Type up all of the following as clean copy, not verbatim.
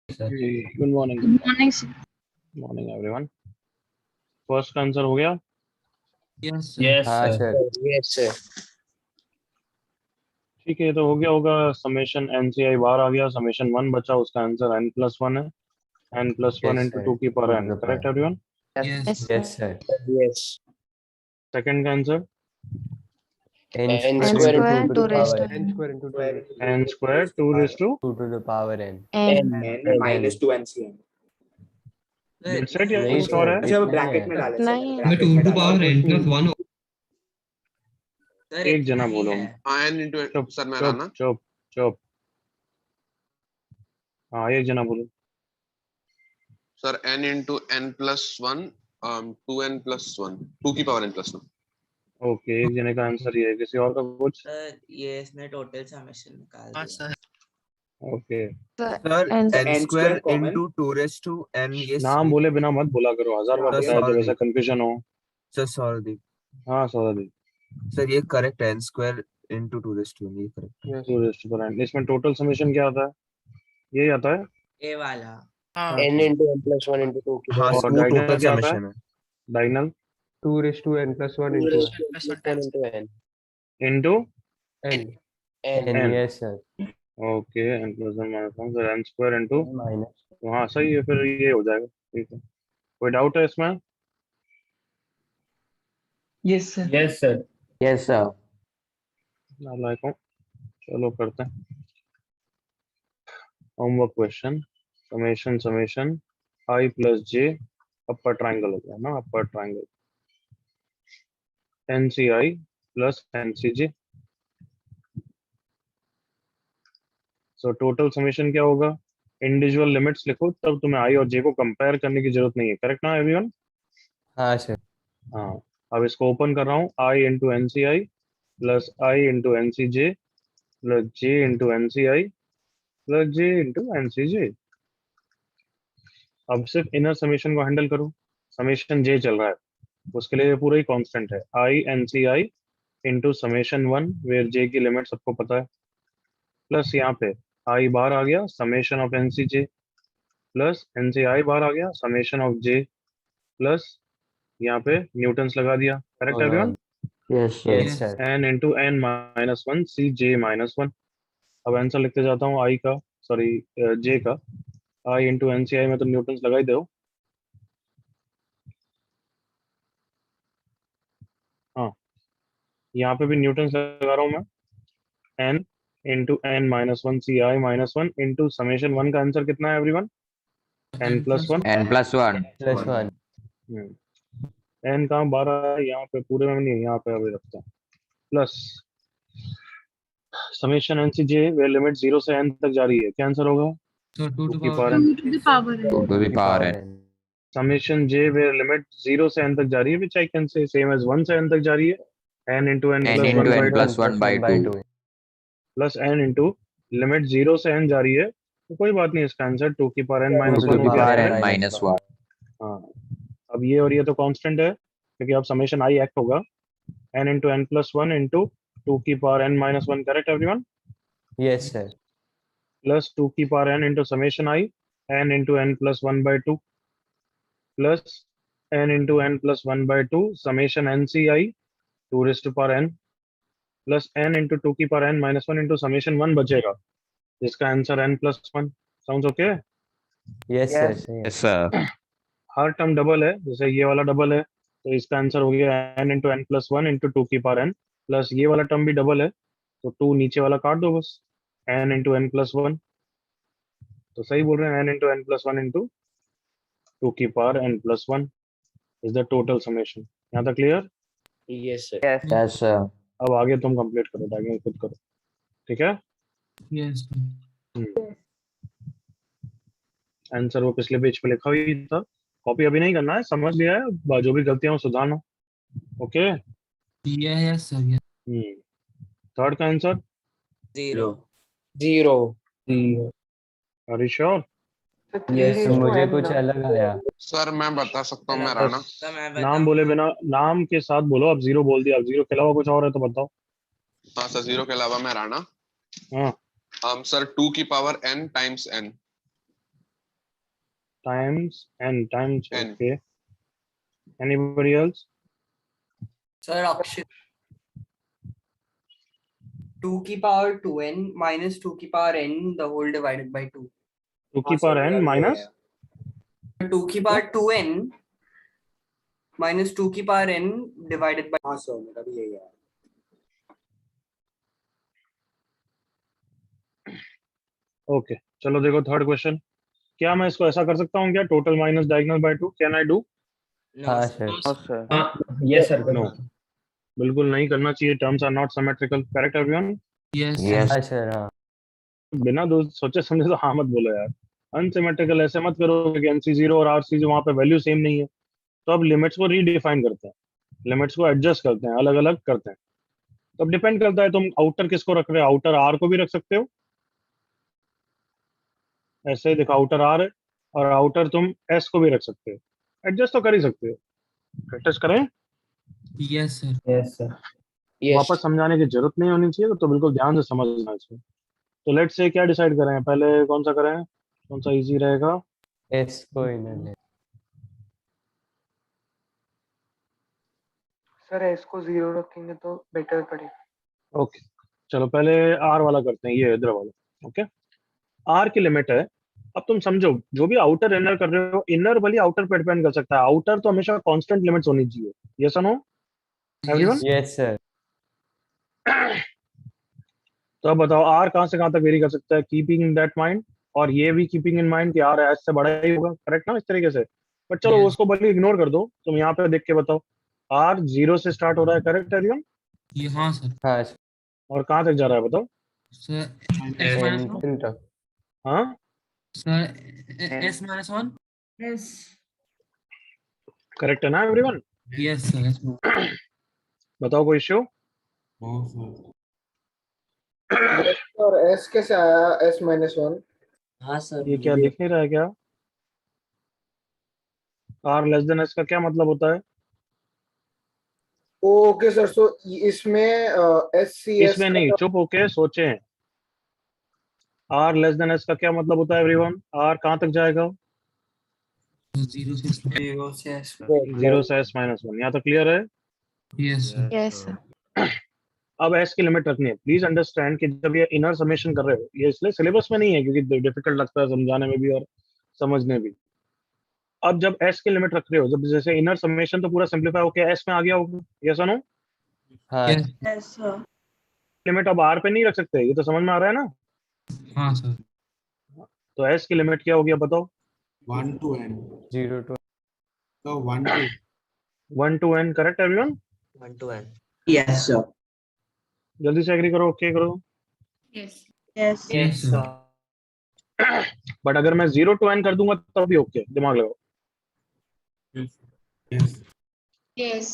Good morning Good morning, sir. Morning everyone. First का answer हो गया। Yes, sir. Yes, हाँ sir. सर। Yes, sir. ठीक है, ये तो हो गया होगा। समेशन एनसीआई बाहर आ गया, समेशन 1 बचा, उसका आंसर n+1 है। n+1 Yes, into sir. 2 की power Two to n। the correct power. Everyone. Yes, Yes, sir. Yes, sir. Yes. Second का answer N N square square into 2 to the raised power to n. n. square into 2 n square 2 raised to 2 to the power n. N. n minus 2 NCM. That's it या नहीं कुछ और sir, है? अच्छा वो इतना ही bracket है। में डाले सर, नहीं। मैं ब्रैकेट में 2 to डाला power और n two- plus 1 एक जना बोलो। n into चुप सर मैं चुप राना चुप चुप। हाँ, एक जना बोलो। Sir n into n+1 2n plus 1 2 की पावर n+1। ओके, एक जने का आंसर ये है, किसी और का कुछ? सर ये इसने टोटल समेशन निकाल दिया। Okay, sir N n square common। into 2 raised to n, ये नाम बोले बिना मत बोला करो, 1000 बार हाँ, बताया जब sorry। ऐसा कंफ्यूजन हो। सर सॉरी हाँ सौदा सर, ये करेक्ट है, n square into 2 raised to n, ये करेक्ट। 2 रेस्ट पर n। इसमें टोटल समेशन क्या आता है? यही आता है। ए वाला n into n plus 1 into 2 की हाँ पावर और वो डायगोनल टोटल क्या आता है? समेशन है। Diagonal 2 raised to n plus 1 into into n into n. n n. n। Yes sir. Okay, n plus 1 minus 1 फिर n स्क्वायर इनटू। Minus. तो हाँ सही है, फिर ये हो जाएगा। ठीक है, कोई डाउट है इसमें? Yes, sir. yes sir Yes sir. नालायक हूँ। चलो करते हैं homework question. Summation summation i plus j upper triangle हो गया ना, अपर triangle NCI plus NCJ। So total summation क्या होगा? इंडिविजुअल लिमिट्स लिखो, तब तुम्हें i और j को कंपेयर करने की जरूरत नहीं है। करेक्ट ना एवरीवन? हाँ सर। हाँ, अब इसको ओपन कर रहा हूँ। i into N C I plus I into N C J plus J into N C I plus J into N C J. अब सिर्फ इनर समेशन को हैंडल करो। समेशन जे चल रहा है, उसके लिए ये पूरा ही कांस्टेंट है। I N C I into summation 1 where J की लिमिट सबको पता है, प्लस यहाँ पे आई बाहर आ गया, summation of N C J, plus N C I बाहर आ गया, समेशन ऑफ जे, प्लस यहाँ पे न्यूटन्स लगा दिया। Correct everyone? Yes sir. Yes sir. n into N minus 1 C J minus 1। अब आंसर लिखते जाता हूँ आई का, सॉरी जे का। आई इंटू एन सी आई में तो न्यूटन्स लगा ही दो। हाँ, यहाँ पे भी न्यूटन्स लगा रहा हूँ मैं। n इंटू एन माइनस 1 सी आई माइनस 1 इंटू समेशन 1 का आंसर कितना है everyone? n plus 1। n plus 1 Plus 1. n कहाँ 12 है, यहाँ पे पूरे में नहीं है, यहाँ पे अभी रखते हैं। प्लस समेशन एन सी जे वे लिमिट 0 से n तक जा रही है, क्या आंसर होगा? So 2 to की power power n। 2 to the power n. 2 to the power n summation J वे लिमिट 0 से n तक जा रही है, which I can say same as 1 से n तक जा रही है। n into N n plus into 1 n plus 1 by 2 plus n into limit 0 से n जा रही है, तो कोई बात नहीं, इसका आंसर 2 की power n 2 minus to 1 the हो गया। power है n minus 1 हाँ, अब ये और ये तो कांस्टेंट है, क्योंकि अब समेशन आई एक्ट होगा n into N plus 1 into 2 की power n minus 1। Correct everyone? Yes sir. Plus 2 की power n into summation I n into N plus 1 by 2 plus n into N plus 1 by 2 summation N C I 2 raised to power n plus n into 2 की power n minus 1 into summation 1 बचेगा, जिसका answer n plus 1। Sounds okay? Yes sir. yes sir हर term double है, जैसे ये वाला double है, तो इसका आंसर हो गया n into N plus 1 into 2 की पावर n, प्लस ये वाला टर्म भी डबल है, तो 2 नीचे वाला काट दो बस, n इंटू एन प्लस 1। तो सही बोल रहे हैं, n into N plus 1 into 2 की power n plus 1 is the total summation. यहाँ तक clear? yes sir Yes sir. अब आगे तुम कंप्लीट करो, डायग्राम खुद करो। ठीक है? Yes, sir. आंसर वो पिछले पेज पे लिखा हुई था, कॉपी अभी नहीं करना है, समझ लिया है, जो भी गलतियां हो सुधारना। Okay? Yes, sir. Yes. Third का answer 0 0 are you sure? Yes sir. मुझे कुछ अलग आया। सर मैं बता सकता हूँ, मैं राना। तो मैं नाम बोले बिना, नाम के साथ बोलो। अब 0 बोल दिया, अब 0 के अलावा कुछ और है तो बताओ। हाँ सर, 0 के अलावा मैं राना। हाँ, सर 2 की power n times n। times N. okay. Anybody else? Sir, Akshit. 2 की power 2n minus 2 की power n the whole divided by 2. 2 की पावर n minus 2 की power 2n minus 2 की power n divided by. हाँ sir, मेरा भी यही है. ओके चलो देखो थर्ड क्वेश्चन। क्या मैं इसको ऐसा कर सकता हूँ क्या, total minus diagonal by 2? Can I do? हाँ sir. Sir. Yes sir. No, बिल्कुल नहीं करना चाहिए। Terms are not symmetrical. Correct everyone? Yes, Yes. हाँ सर। हाँ बिना सोचे समझे तो हाँ मत बोलो यार। अनसिमेट्रिकल ऐसे मत करो कि NC0 और RC वहां पे वैल्यू सेम नहीं है। तो अब लिमिट्स को रीडिफाइन करते हैं, लिमिट्स को एडजस्ट करते हैं, अलग अलग करते हैं। तो अब डिपेंड करता है तुम आउटर किसको रख रहे हो। आउटर R को भी रख सकते हो, ऐसे ही देखो आउटर R है, और आउटर तुम S को भी रख सकते हो। एडजस्ट तो कर ही सकते हो। प्रैक्टिस करें, yes, sir. Yes sir. Yes. वापस समझाने की जरूरत नहीं होनी चाहिए, तो बिल्कुल ध्यान से समझना इसको। तो लेट्स से क्या डिसाइड करें, पहले कौन सा करें, कौन सा इजी रहेगा? एस को इन्होंने। सर एस को 0 रखेंगे तो बेटर पड़ेगा। ओके चलो पहले R वाला करते हैं, ये इधर वाला। ओके R की लिमिट है, अब तुम समझो जो भी आउटर इनर कर रहे हो, इनर भले आउटर पे डिपेंड कर सकता है। आउटर तो हमेशा कांस्टेंट लिमिट्स होनी चाहिए। यस और नो एवरीवन? Yes sir. तो अब बताओ R कहाँ से कहाँ तक वेरी कर सकता है, कीपिंग इन दैट माइंड, और ये भी कीपिंग इन माइंड कि R S से बड़ा ही होगा। करेक्ट ना इस तरीके से? बट चलो Yes. उसको भले इग्नोर कर दो, तुम यहाँ पे देख के बताओ। R 0 से स्टार्ट हो रहा है, करेक्ट एवरीवन? ये हाँ सर. हाँ और कहाँ तक जा रहा है बताओ? Sir, S minus 1. एन तक। हाँ Sir, S minus 1. Yes. Correct है ना everyone? Yes, sir. Yes, sir. बताओ कोई इश्यू? और एस कैसे आया एस माइनस 1? हाँ सर. ये क्या दिख नहीं रहा है क्या? R लेस देन S का क्या मतलब होता है? ओके सर, सो इसमें एस सी एस इसमें नहीं, चुप होके सोचें। R लेस देन S का क्या मतलब होता है एवरीवन? R कहाँ तक जाएगा? 0 से 0 से S. 0 से S माइनस 1। यहाँ तक क्लियर है? Yes, sir. Yes, sir. अब S की लिमिट रखनी है। प्लीज अंडरस्टैंड कि जब ये इनर समेशन कर रहे हो, ये इसलिए सिलेबस में नहीं है क्योंकि डिफिकल्ट लगता है समझाने में भी और समझने भी। अब जब S की लिमिट रख रहे हो, जब जैसे इनर समेशन तो पूरा सिंपलीफाई होके S में आ गया होगा। यस और नो? हाँ Yes. Yes, sir. लिमिट अब R पे नहीं रख सकते, ये तो समझ में आ रहा है ना? हाँ सर. तो S की लिमिट क्या हो गया बताओ? 1 to n. 0 to So 1 to 1 to n। Correct everyone? 1 to n. Yes sir. जल्दी से एग्री करो, ओके करो। Yes. Yes. Yes, sir. But अगर मैं 0 to n कर दूंगा तब भी ओके, दिमाग लगाओ। Yes. Yes.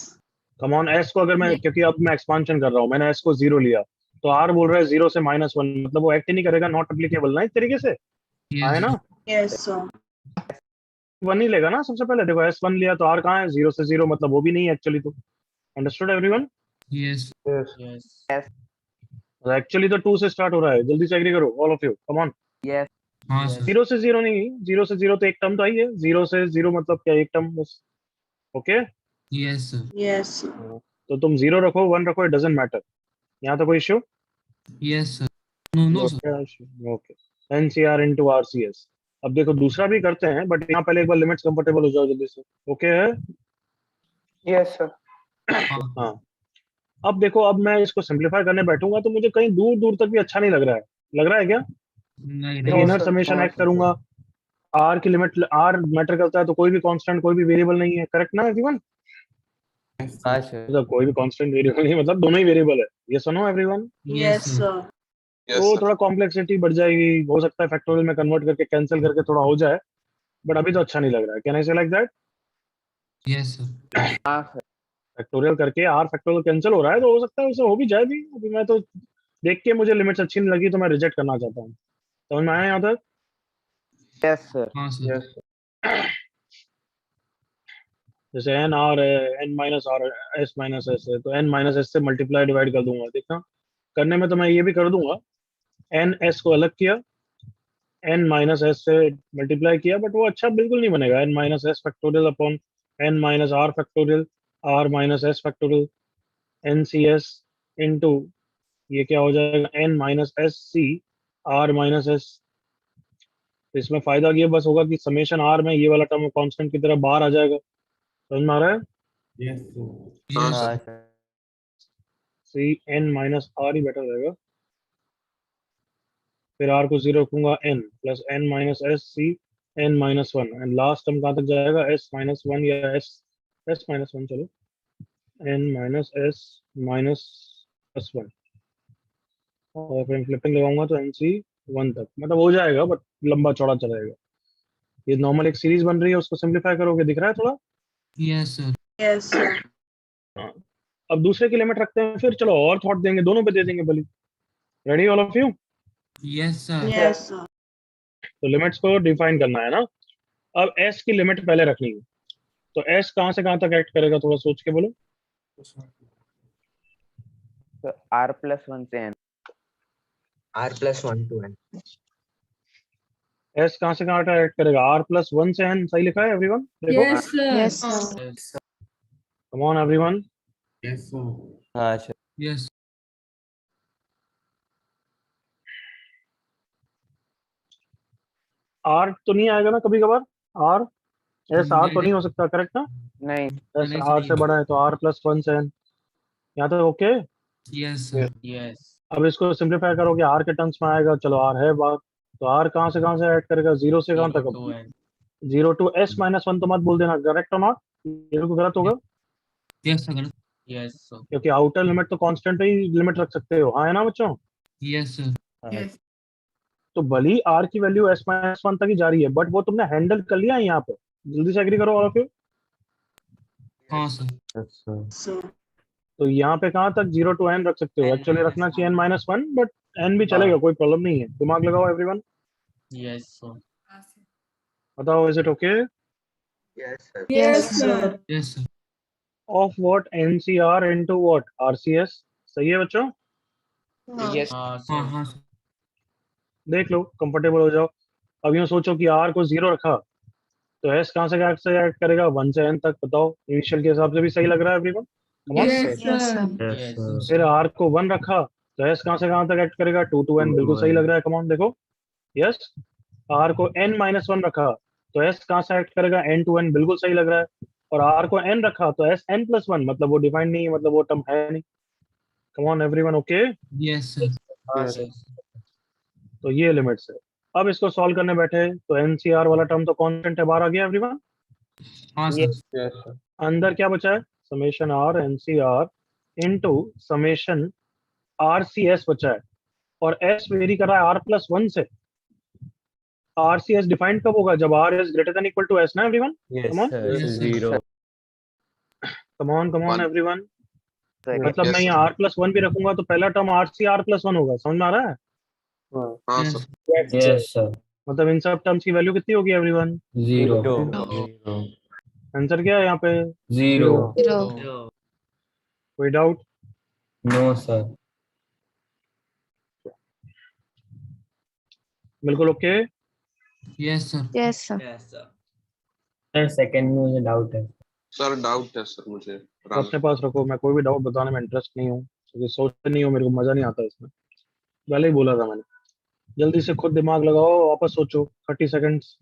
Come on, S को अगर मैं, क्योंकि अब मैं एक्सपांशन कर रहा हूँ, मैंने S को 0 लिया, तो R बोल रहा है 0 से -1, मतलब वो एक्ट ही नहीं करेगा, नॉट एप्लीकेबल ना इस तरीके से। Yes. है ना? Yes, sir. 1 ही लेगा ना सबसे पहले। देखो S1 लिया तो R कहाँ है? 0 से 0, मतलब वो भी नहीं है एक्चुअली। तो understood everyone? Yes. Yes. Actually तो 2 से स्टार्ट हो रहा है। जल्दी से एग्री करो all of you, come on. हाँ सर. 0 से 0 नहीं, 0 से 0 तो एक टर्म तो आई है। 0 से 0 मतलब क्या, एक टर्म बस। Okay Yes, sir. Yes, sir. तो तुम 0 रखो 1 रखो, इट डजंट मैटर। यहाँ तो कोई issue? Yes, sir. No, no, sir. Okay NCR into RCS। अब देखो दूसरा भी करते हैं, बट यहाँ पहले एक बार लिमिट्स कंफर्टेबल हो जाओ जल्दी से। ओके है? Yes sir. हाँ अब देखो, अब मैं इसको सिंपलीफाई करने बैठूंगा तो मुझे कहीं दूर दूर तक भी अच्छा नहीं लग रहा है। लग रहा है क्या? नहीं. इनर समेशन ऐड करूंगा, R की लिमिट, R मैटर करता है तो कोई भी कांस्टेंट, कोई भी वेरिएबल नहीं है। करेक्ट ना एवरीवन? हाँ सर। मतलब कोई भी कांस्टेंट वेरिएबल नहीं, मतलब दोनों ही वेरिएबल है। ये सुनो एवरीवन? Yes, sir. Yes, तो sir. थोड़ा कॉम्प्लेक्सिटी बढ़ जाएगी, हो सकता है फैक्टोरियल में कन्वर्ट करके कैंसिल करके थोड़ा हो जाए, बट अभी तो अच्छा नहीं लग रहा है। कैन आई से like that? Yes, sir. Factorial करके R फैक्टोरियल कैंसिल हो रहा है, तो हो सकता है उसे हो भी जाए भी। अभी मैं तो देख के मुझे लिमिट्स अच्छी नहीं लगी तो मैं रिजेक्ट करना चाहता हूँ। समझ में आया यहाँ तक? Yes sir. हाँ सर. जैसे n R है, n minus R S minus S है, तो n माइनस S से मल्टीप्लाई डिवाइड कर दूंगा। देखना करने में तो मैं ये भी कर दूंगा। n S को अलग किया, n माइनस एस से मल्टीप्लाई किया, बट वो अच्छा बिल्कुल नहीं बनेगा। n minus S factorial upon n minus R factorial, r minus S factorial, n C S into ये क्या हो जाएगा, n minus S C r minus S. इसमें फायदा ये बस होगा कि समेशन r में ये वाला टर्म कांस्टेंट की तरह बाहर आ जाएगा। समझ में आ रहा है? हाँ Yes. हाँ सर। सर। सी n माइनस आर ही बेटर रहेगा। फिर r को जीरो रखूंगा, n plus n minus S C n minus one, and last term कहाँ तक जाएगा, s माइनस वन या s माइनस वन, चलो n minus s minus plus one, और फिर फ्लिपिंग लगाऊंगा तो nc वन तक, मतलब हो जाएगा, बट लंबा चौड़ा चलेगा। ये नॉर्मल एक सीरीज बन रही है, उसको सिंप्लीफाई करोगे, दिख रहा है थोड़ा? Yes, sir. Yes, sir. हाँ। अब दूसरे की लिमिट रखते हैं, फिर चलो और थॉट देंगे, दोनों पे दे देंगे बली। Ready all of you? Yes, sir. Yes, sir. तो लिमिट्स को डिफाइन करना है ना। अब s की लिमिट पहले रखनी है, तो s कहाँ से कहाँ तक एक्ट करेगा, थोड़ा सोच के बोलो। तो r प्लस वन से n। R plus 1 to n. s कहाँ से कहाँ तक एक्ट करेगा, r प्लस वन से n। सही लिखा है एवरीवन? देखो, Yes, sir. Yes, sir. Come on everyone. Yes, sir. हाँ सर। Yes. r तो नहीं आएगा ना कभी कभार, r s r तो नहीं, नहीं हो सकता, करेक्ट ना? नहीं s नहीं, r नहीं। से बड़ा है तो r प्लस वन से n। यहाँ तक ओके? Yes, sir. Yes. अब इसको सिंप्लीफाई करोगे, r के टर्म्स में आएगा, चलो r है बात, तो r कहाँ से ऐड करेगा, जीरो से कहाँ तक? To n. Zero to s minus one तो मत बोल देना, करेक्ट और नॉट? ये तो गलत होगा, Yes, sir. Yes, sir. क्योंकि आउटर लिमिट तो कांस्टेंट पे ही लिमिट रख सकते हो, हाँ है ना बच्चों? Yes, sir. Yes. तो भली r की वैल्यू s माइनस वन तक ही जा रही है, बट वो तुमने हैंडल कर लिया है यहाँ पे। जल्दी से एग्री करो ऑल ऑफ यू। हाँ, sir. Sir. तो यहाँ पे कहाँ तक, जीरो टू n रख सकते हो, एक्चुअली रखना चाहिए n minus one, but n भी चलेगा, कोई प्रॉब्लम नहीं है। दिमाग लगाओ एवरीवन, Yes, sir. बताओ, is it okay? Yes, sir. Yes, sir. Yes, sir. Of what, NCR into what, RCS। सही है बच्चों? Yes. हाँ, हाँ, sir. देख लो, कंफर्टेबल हो जाओ। अब यूँ सोचो कि r को जीरो रखा, तो s कहाँ से ऐड करेगा, वन से n तक। बताओ, इनिशियल के हिसाब से भी सही लग रहा है everyone? Yes, sir. Yes, sir. फिर r को वन रखा, तो s कहाँ से कहाँ तक ऐड करेगा, टू टू n, बिल्कुल सही लग रहा है। कम ऑन देखो, यस। r को n माइनस वन रखा, तो s कहाँ से ऐड करेगा, n टू n, बिल्कुल सही लग रहा है। और r को n रखा तो s n प्लस वन, मतलब वो डिफाइंड नहीं है, मतलब वो टर्म है नहीं। Come on everyone, okay? Yes, sir. Yes. तो ये लिमिट्स है। अब इसको सॉल्व करने बैठे तो NCR वाला टर्म तो कांस्टेंट है, बाहर आ गया एवरीवन। हाँ, sir. Yes, sir. अंदर क्या बचा है, summation r NCR into summation RCS बचा है, और s वेरी कर रहा है r प्लस वन से। RCS डिफाइंड कब होगा, जब r is greater than equal to s ना everyone? Yes, Come on. sir. Yes, sir. Zero. Come on One. Everyone. Second. मतलब Yes, मैं sir. यहाँ r प्लस वन भी रखूंगा तो पहला टर्म RCR प्लस वन होगा। समझ में आ रहा है? हाँ Yes. सर। Yes, sir. मतलब इन सब टर्म्स की वैल्यू कितनी होगी एवरीवन? Zero. आंसर क्या है यहाँ पे? Zero. Zero. कोई डाउट? No, sir. बिल्कुल okay? Yes, sir. Yes, sir. Yes, sir. Sir, second में मुझे doubt है. सर डाउट है सर मुझे। अपने पास रखो, मैं कोई भी डाउट बताने में इंटरेस्ट नहीं हूँ, क्योंकि सोचते नहीं हो, मेरे को मजा नहीं आता इसमें। पहले ही बोला था मैंने, जल्दी से खुद दिमाग लगाओ, वापस सोचो। 30 सेकंड्स,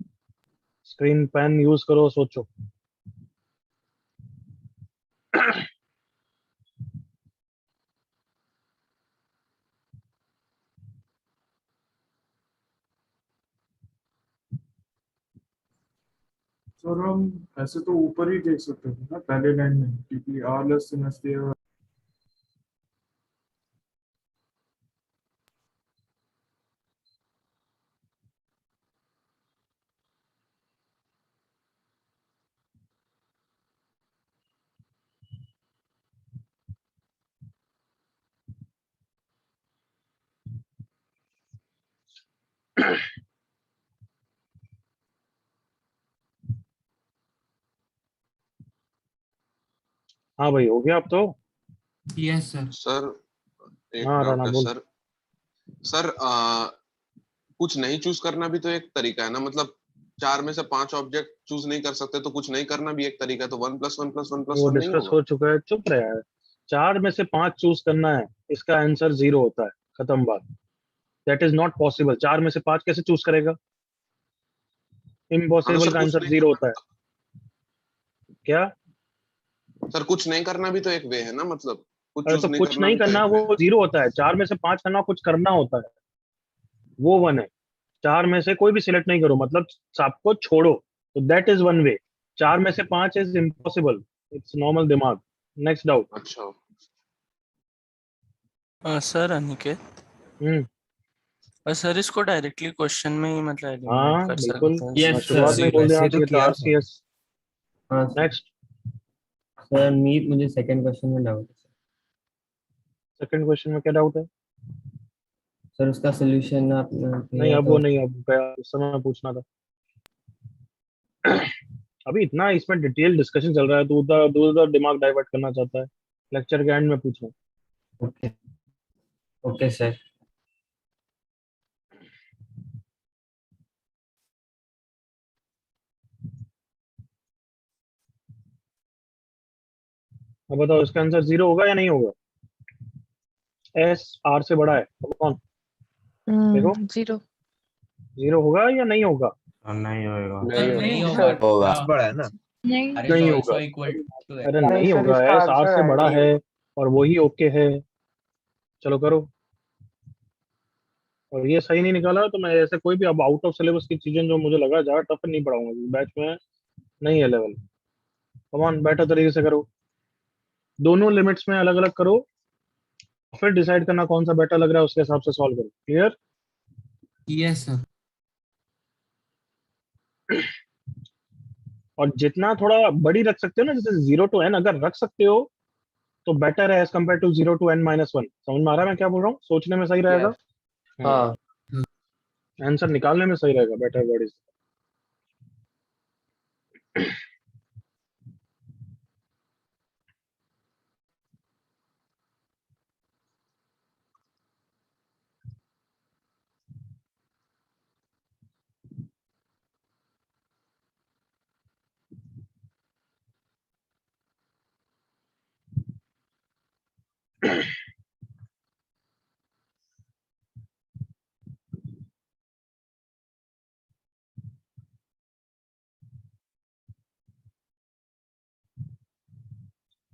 स्क्रीन पेन यूज करो, सोचो। सर हम ऐसे तो ऊपर ही देख सकते थे ना पहले लाइन में, क्योंकि आर लेस समझते हैं। हाँ भाई, हो गया अब तो? Yes, sir. सर एक हाँ, डाउट राणा है बोल। सर। सर कुछ नहीं चूज करना भी तो एक तरीका है ना, मतलब 4 में से 5 ऑब्जेक्ट चूज नहीं कर सकते तो कुछ नहीं करना भी एक तरीका है, तो 1 + 1 + 1 + वो 1 नहीं डिस्कस होगा? हो चुका है, चुप रहे यार। 4 में से 5 चूज करना है, इसका आंसर 0 होता है, खत्म बात। That is not possible. 4 में से 5 कैसे चूज करेगा? हाँ तो इम्पॉसिबल सर का कुछ आंसर नहीं 0 होता है। क्या? सर कुछ नहीं करना भी तो एक वे है ना, मतलब कुछ अरे चूज तो नहीं कुछ करना नहीं भी तो करना, एक वे वो 0 होता है। 4 में से 5 करना, कुछ करना होता है, वो 1 है। 4 में से कोई भी सिलेक्ट नहीं करो, मतलब सबको छोड़ो, तो दैट इज 1 वे। 4 में से 5 इज इम्पॉसिबल। इट्स नॉर्मल दिमाग। Next doubt. अच्छा। सर अनिकेत, हम्म। और सर इसको डायरेक्टली क्वेश्चन में ही मतलब एलिमिनेट हाँ कर बिल्कुल, सकते हैं? मैं यस शुरुआत में ही सर। बोल देना वैसे तो चाहिए था किया था। RCS। हाँ सर। नेक्स्ट। सर मीत, मुझे सेकंड क्वेश्चन में डाउट है सेकंड क्वेश्चन में क्या डाउट है? सर। उसका सोल्यूशन आपने नहीं, दिया अब तो वो नहीं, अब गया, उस समय पूछना था। अभी इतना इसमें डिटेल डिस्कशन चल रहा है, तो उधर दूर उधर दिमाग डाइवर्ट करना चाहता है। लेक्चर के एंड में पूछना। ओके। Okay sir. अब बताओ, इसका आंसर 0 होगा या नहीं होगा? S R से बड़ा है, अब कौन? देखो, 0 0 होगा या नहीं होगा? नहीं होएगा। नहीं नहीं होगा। होगा। होगा। बड़ा है ना। नहीं नहीं होगा। अरे नहीं नहीं सर, होगा, इसका S R आंसर से है बड़ा नहीं है, होगा। और वही ओके है। चलो करो। और ये सही नहीं निकाला तो मैं ऐसे कोई भी अब आउट ऑफ सिलेबस की चीजें जो मुझे लगा ज्यादा टफ नहीं पढ़ाऊंगा, बैच में नहीं है लेवल। कमान बेटर तरीके से करो, दोनों लिमिट्स में अलग अलग करो, फिर डिसाइड करना कौन सा बेटर लग रहा है, उसके हिसाब से सॉल्व करो। क्लियर? Yes sir. और जितना थोड़ा बड़ी रख सकते हो ना, जैसे 0 to n अगर रख सकते हो तो बेटर है as compare to 0 to n-1। समझ में आ रहा है मैं क्या बोल रहा हूँ? सोचने में सही रहेगा, Yes. हाँ। आंसर निकालने में सही रहेगा। Better word is.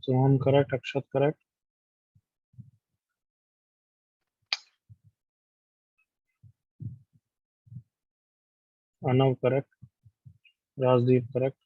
Soham correct, Akshat correct, Anav correct, Rajdeep correct.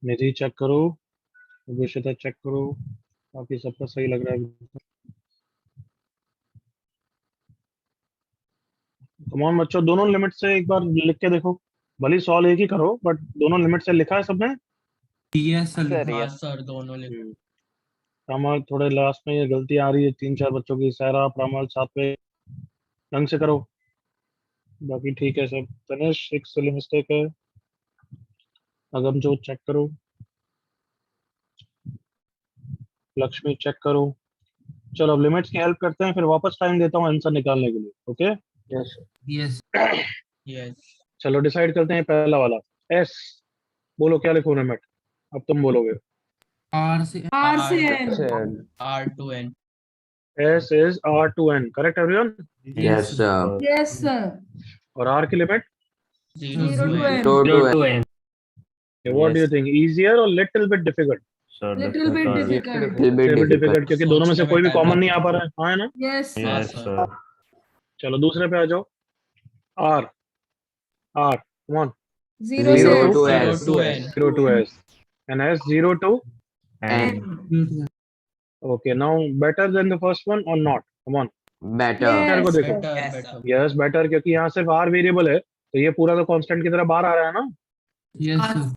Nidhi check करो, विषयता चेक करो, बाकी सबका सही लग रहा है। कमॉन बच्चों, दोनों लिमिट से एक बार लिख के देखो। भले सॉल्व एक ही करो, बट दोनों लिमिट से लिखा है सबने? Yes sir. सर हाँ यस। सर, दोनों लिख। प्रामल थोड़े लास्ट में ये गलती आ रही है 3-4 बच्चों की। सारा प्रामल साथ में ढंग से करो, बाकी ठीक है सब। तनिष एक सिली मिस्टेक है। अगम जो चेक करो, लक्ष्मी चेक करो। चलो अब लिमिट्स की हेल्प करते हैं, फिर वापस टाइम देता हूँ आंसर निकालने के लिए। Okay, yes. यस। चलो डिसाइड करते हैं। पहला वाला एस, बोलो क्या लिखूं लिमिट? अब तुम बोलोगे। R से Sir. R to N. S is R to N. Correct everyone? Yes, sir. Yes, sir. और R की limit? 0 0 to to N. N. 2 to to N. N. What do you think? Easier or little bit difficult? Sir, Little bit difficult. difficult. Little bit Little bit difficult. difficult क्योंकि दोनों में से सोचने कोई भी में time कॉमन नहीं आ लगता पा रहा है, हाँ है ना? Yes, sir. Yes, sir. sir. चलो दूसरे पे आ जाओ. R, R, come on. 0 0 to to Zero S. to N. 0 to S. And S 0 to? And N. Okay, now better than the first one or not? Come on. Better. Better को Yes, देखो. sir. Yes, Better. Yes, better क्योंकि यहाँ सिर्फ R variable है तो ये पूरा तो कांस्टेंट की तरह बाहर आ रहा है ना. Yes, sir.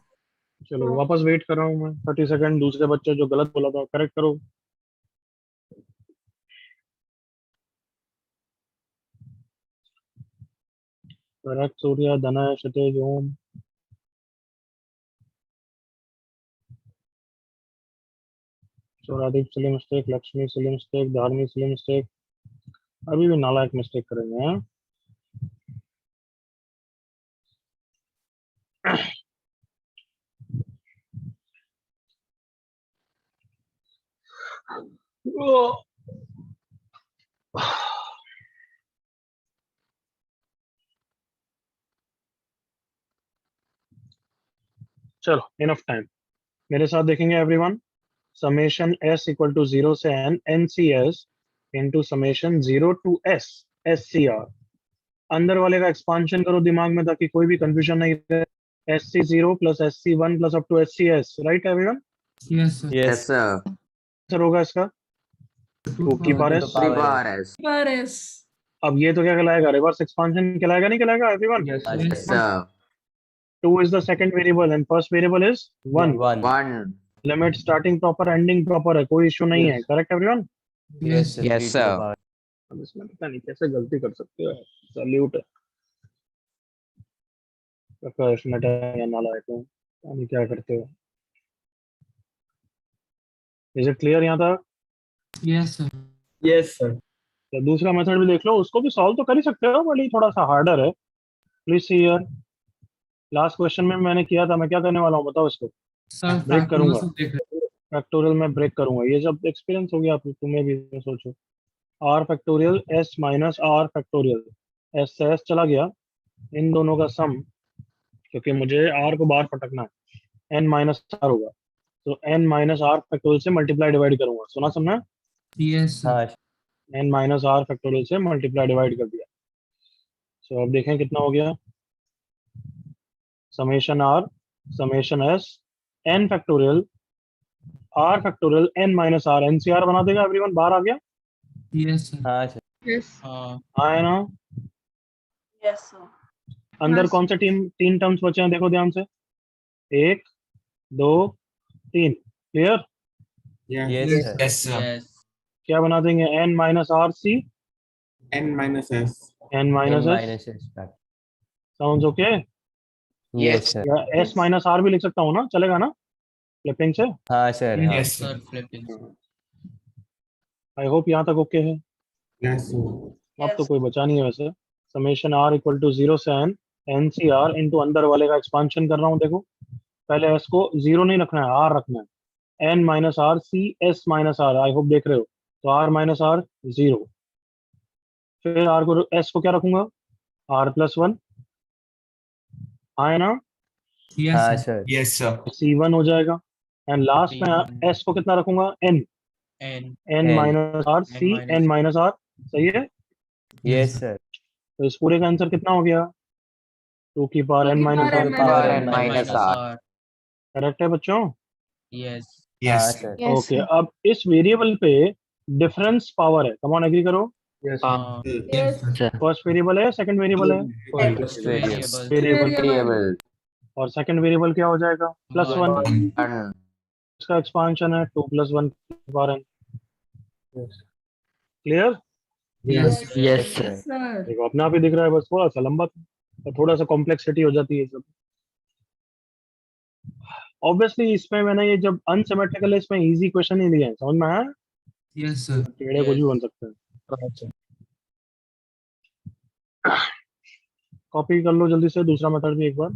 चलो वापस वेट कर रहा हूँ मैं 30 सेकंड. दूसरे बच्चे जो गलत बोला था करेक्ट करो. Correct Surya Dhanay Kshatej Om. Sauradeep silly mistake, Lakshmi silly mistake, Dharmi silly mistake. अभी भी नालायक मिस्टेक करेंगे हैं. चलो इनफ टाइम. मेरे साथ देखेंगे everyone. Summation s equal to 0 से n ncs into summation 0 to s scr. अंदर वाले का एक्सपांशन करो दिमाग में ताकि कोई भी कंफ्यूजन नहीं रहे. sc0 plus sc1 plus up to scs. Right everyone? Yes, sir. Yes, sir. Answer होगा इसका 2 की power s. 3 power S. Power S. अब ये तो क्या कहलाएगा? रिवर्स एक्सपांशन कहलाएगा नहीं कहलाएगा everyone? Yes, sir. 2 is the second variable and first variable is 1. 1. Limit starting proper ending proper है, कोई इशू नहीं है. Correct everyone? Yes, sir. Yes, sir. अब इसमें पता नहीं कैसे गलती कर सकते हो. सैल्यूट है. प्रकाश नटा या नालायक हो, पता नहीं क्या करते हो. इज इट क्लियर यहाँ तक? Yes, sir. yes, sir. या दूसरा मेथड भी देख लो, उसको भी सॉल्व तो कर ही सकते हो बट ये थोड़ा सा हार्डर है. Please see here. Last question में मैंने किया था, मैं क्या करने वाला हूँ बताओ इसको. Sir, ब्रेक करूंगा. देख रहे फैक्टोरियल में ब्रेक करूंगा. ये जब एक्सपीरियंस हो गया आप तुम्हें भी, सोचो. R factorial S minus R factorial. S से एस चला गया, इन दोनों का सम, क्योंकि मुझे आर को बाहर फटकना है, एन माइनस आर होगा. तो एन माइनस आर फैक्टोरियल से मल्टीप्लाई डिवाइड करूंगा. सुना समझा? Yes, sir. N minus R factorial से मल्टीप्लाई डिवाइड कर दिया. सो अब देखें कितना हो गया. Summation R summation S N factorial R factorial N minus R NCR बना देगा. एवरीवन बाहर आ गया? Yes, sir. Yes. आए ना? Yes, sir. अंदर Yes. कौन से तीन टर्म्स बचे हैं देखो ध्यान से. 1 2 3. क्लियर? Yes, sir. Yes. क्या बना देंगे? N minus R C n minus s. N minus S. Sounds okay? Yes, sir. या एस माइनस आर भी लिख सकता हूँ ना, चलेगा ना फ्लिपिंग से? हाँ sir. हाँ. Yes, sir. Flipping. I hope यहाँ तक ओके है. Yes, sir. अब तो कोई बचा नहीं है वैसे. समेशन आर इक्वल टू 0 से N N C R into अंदर वाले का एक्सपांशन कर रहा हूँ. देखो पहले एस को 0 नहीं रखना है, आर रखना है. N minus R C S minus R. I hope देख रहे हो. तो आर माइनस आर 0. फिर आर को एस को क्या रखूंगा? R plus 1. आए ना? Yes, हाँ sir. sir. Yes, sir. C1 हो जाएगा. एंड लास्ट में एस को कितना रखूंगा? N. N. N N. Minus R C minus N minus R. सही है? Yes, sir. तो इस पूरे का आंसर कितना हो गया? 2 की power N minus R. Power N N minus R. Correct है बच्चों? Yes. हाँ sir. Yes, okay. sir. अब इस वेरिएबल पे डिफरेंस पावर है. कम ऑन एग्री करो. Yes. फर्स्ट वेरिएबल है, सेकंड वेरिएबल है? First variable. वेरिएबल. Variable. और सेकंड वेरिएबल क्या हो जाएगा? प्लस 1. 1. इसका एक्सपांशन है 2 plus 1 power N. Clear? Yes. Yes, sir. Sir. देखो अपने आप ही दिख रहा है, बस थोड़ा सा लंबा था और थोड़ा सा कॉम्प्लेक्सिटी हो जाती है सब. ऑब्वियसली इसमें मैंने ये जब अनसिमेट्रिकल है इसमें इजी क्वेश्चन ही दिए हैं. समझ में आया? Yes, sir. टेढ़े कुछ भी बन सकते हैं. कॉपी कर लो जल्दी से दूसरा मेथड भी एक बार.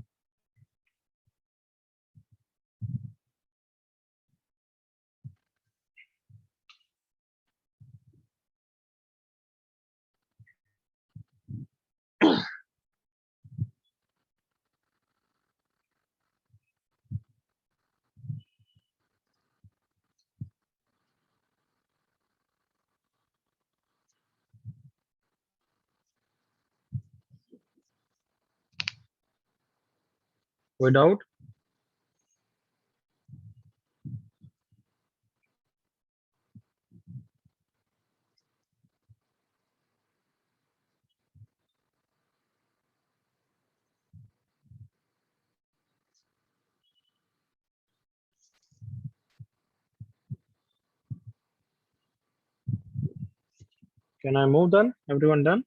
Without Can I move then? Everyone done?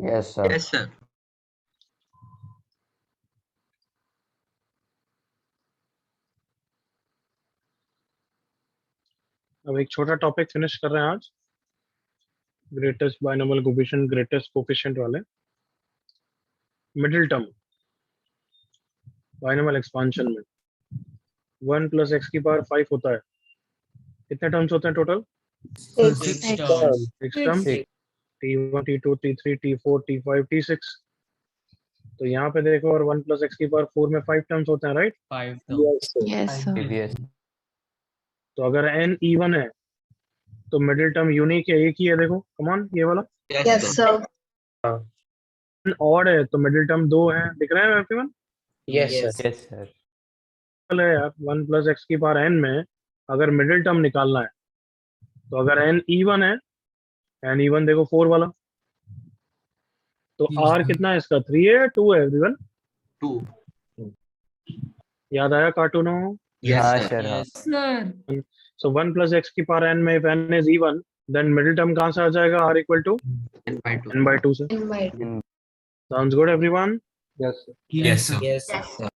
Yes, sir. Yes, sir. अब एक छोटा टॉपिक फिनिश कर रहे हैं आज, greatest binomial coefficient, greatest coefficient वाले। मिडिल टर्म बाइनोमियल एक्सपांशन में 1 + x⁵ होता है। कितने टर्म्स होते हैं total? 6 terms. 6 term, t1 t2 t3 t4 t5 t6। तो यहाँ पे देखो, और 1 + x⁴ में 5 टर्म्स होते हैं, right? 5 terms. Yes, sir. Yes. तो अगर n इवन है तो मिडिल टर्म यूनिक है, एक ही है। देखो कमान, ये वाला। Yes, sir. n ऑड है तो मिडिल टर्म 2 है। दिख रहा है एवरीवन? Yes, sir. है यार, 1 + x⁴n में अगर मिडिल टर्म निकालना है तो अगर n इवन है, n इवन देखो 4 वाला, तो Yes, r sir. कितना है इसका? 3 है या 2 है एवरीवन? 2. याद आया कार्टूनों? Yes, हाँ, sir. sir. हाँ. Yes, sir. सो 1 + x⁴n में if n is even, then middle term कहाँ से आ जाएगा? r = N/2. n/2 से। Sounds good everyone? Yes, sir. Yes, sir. Yes, sir.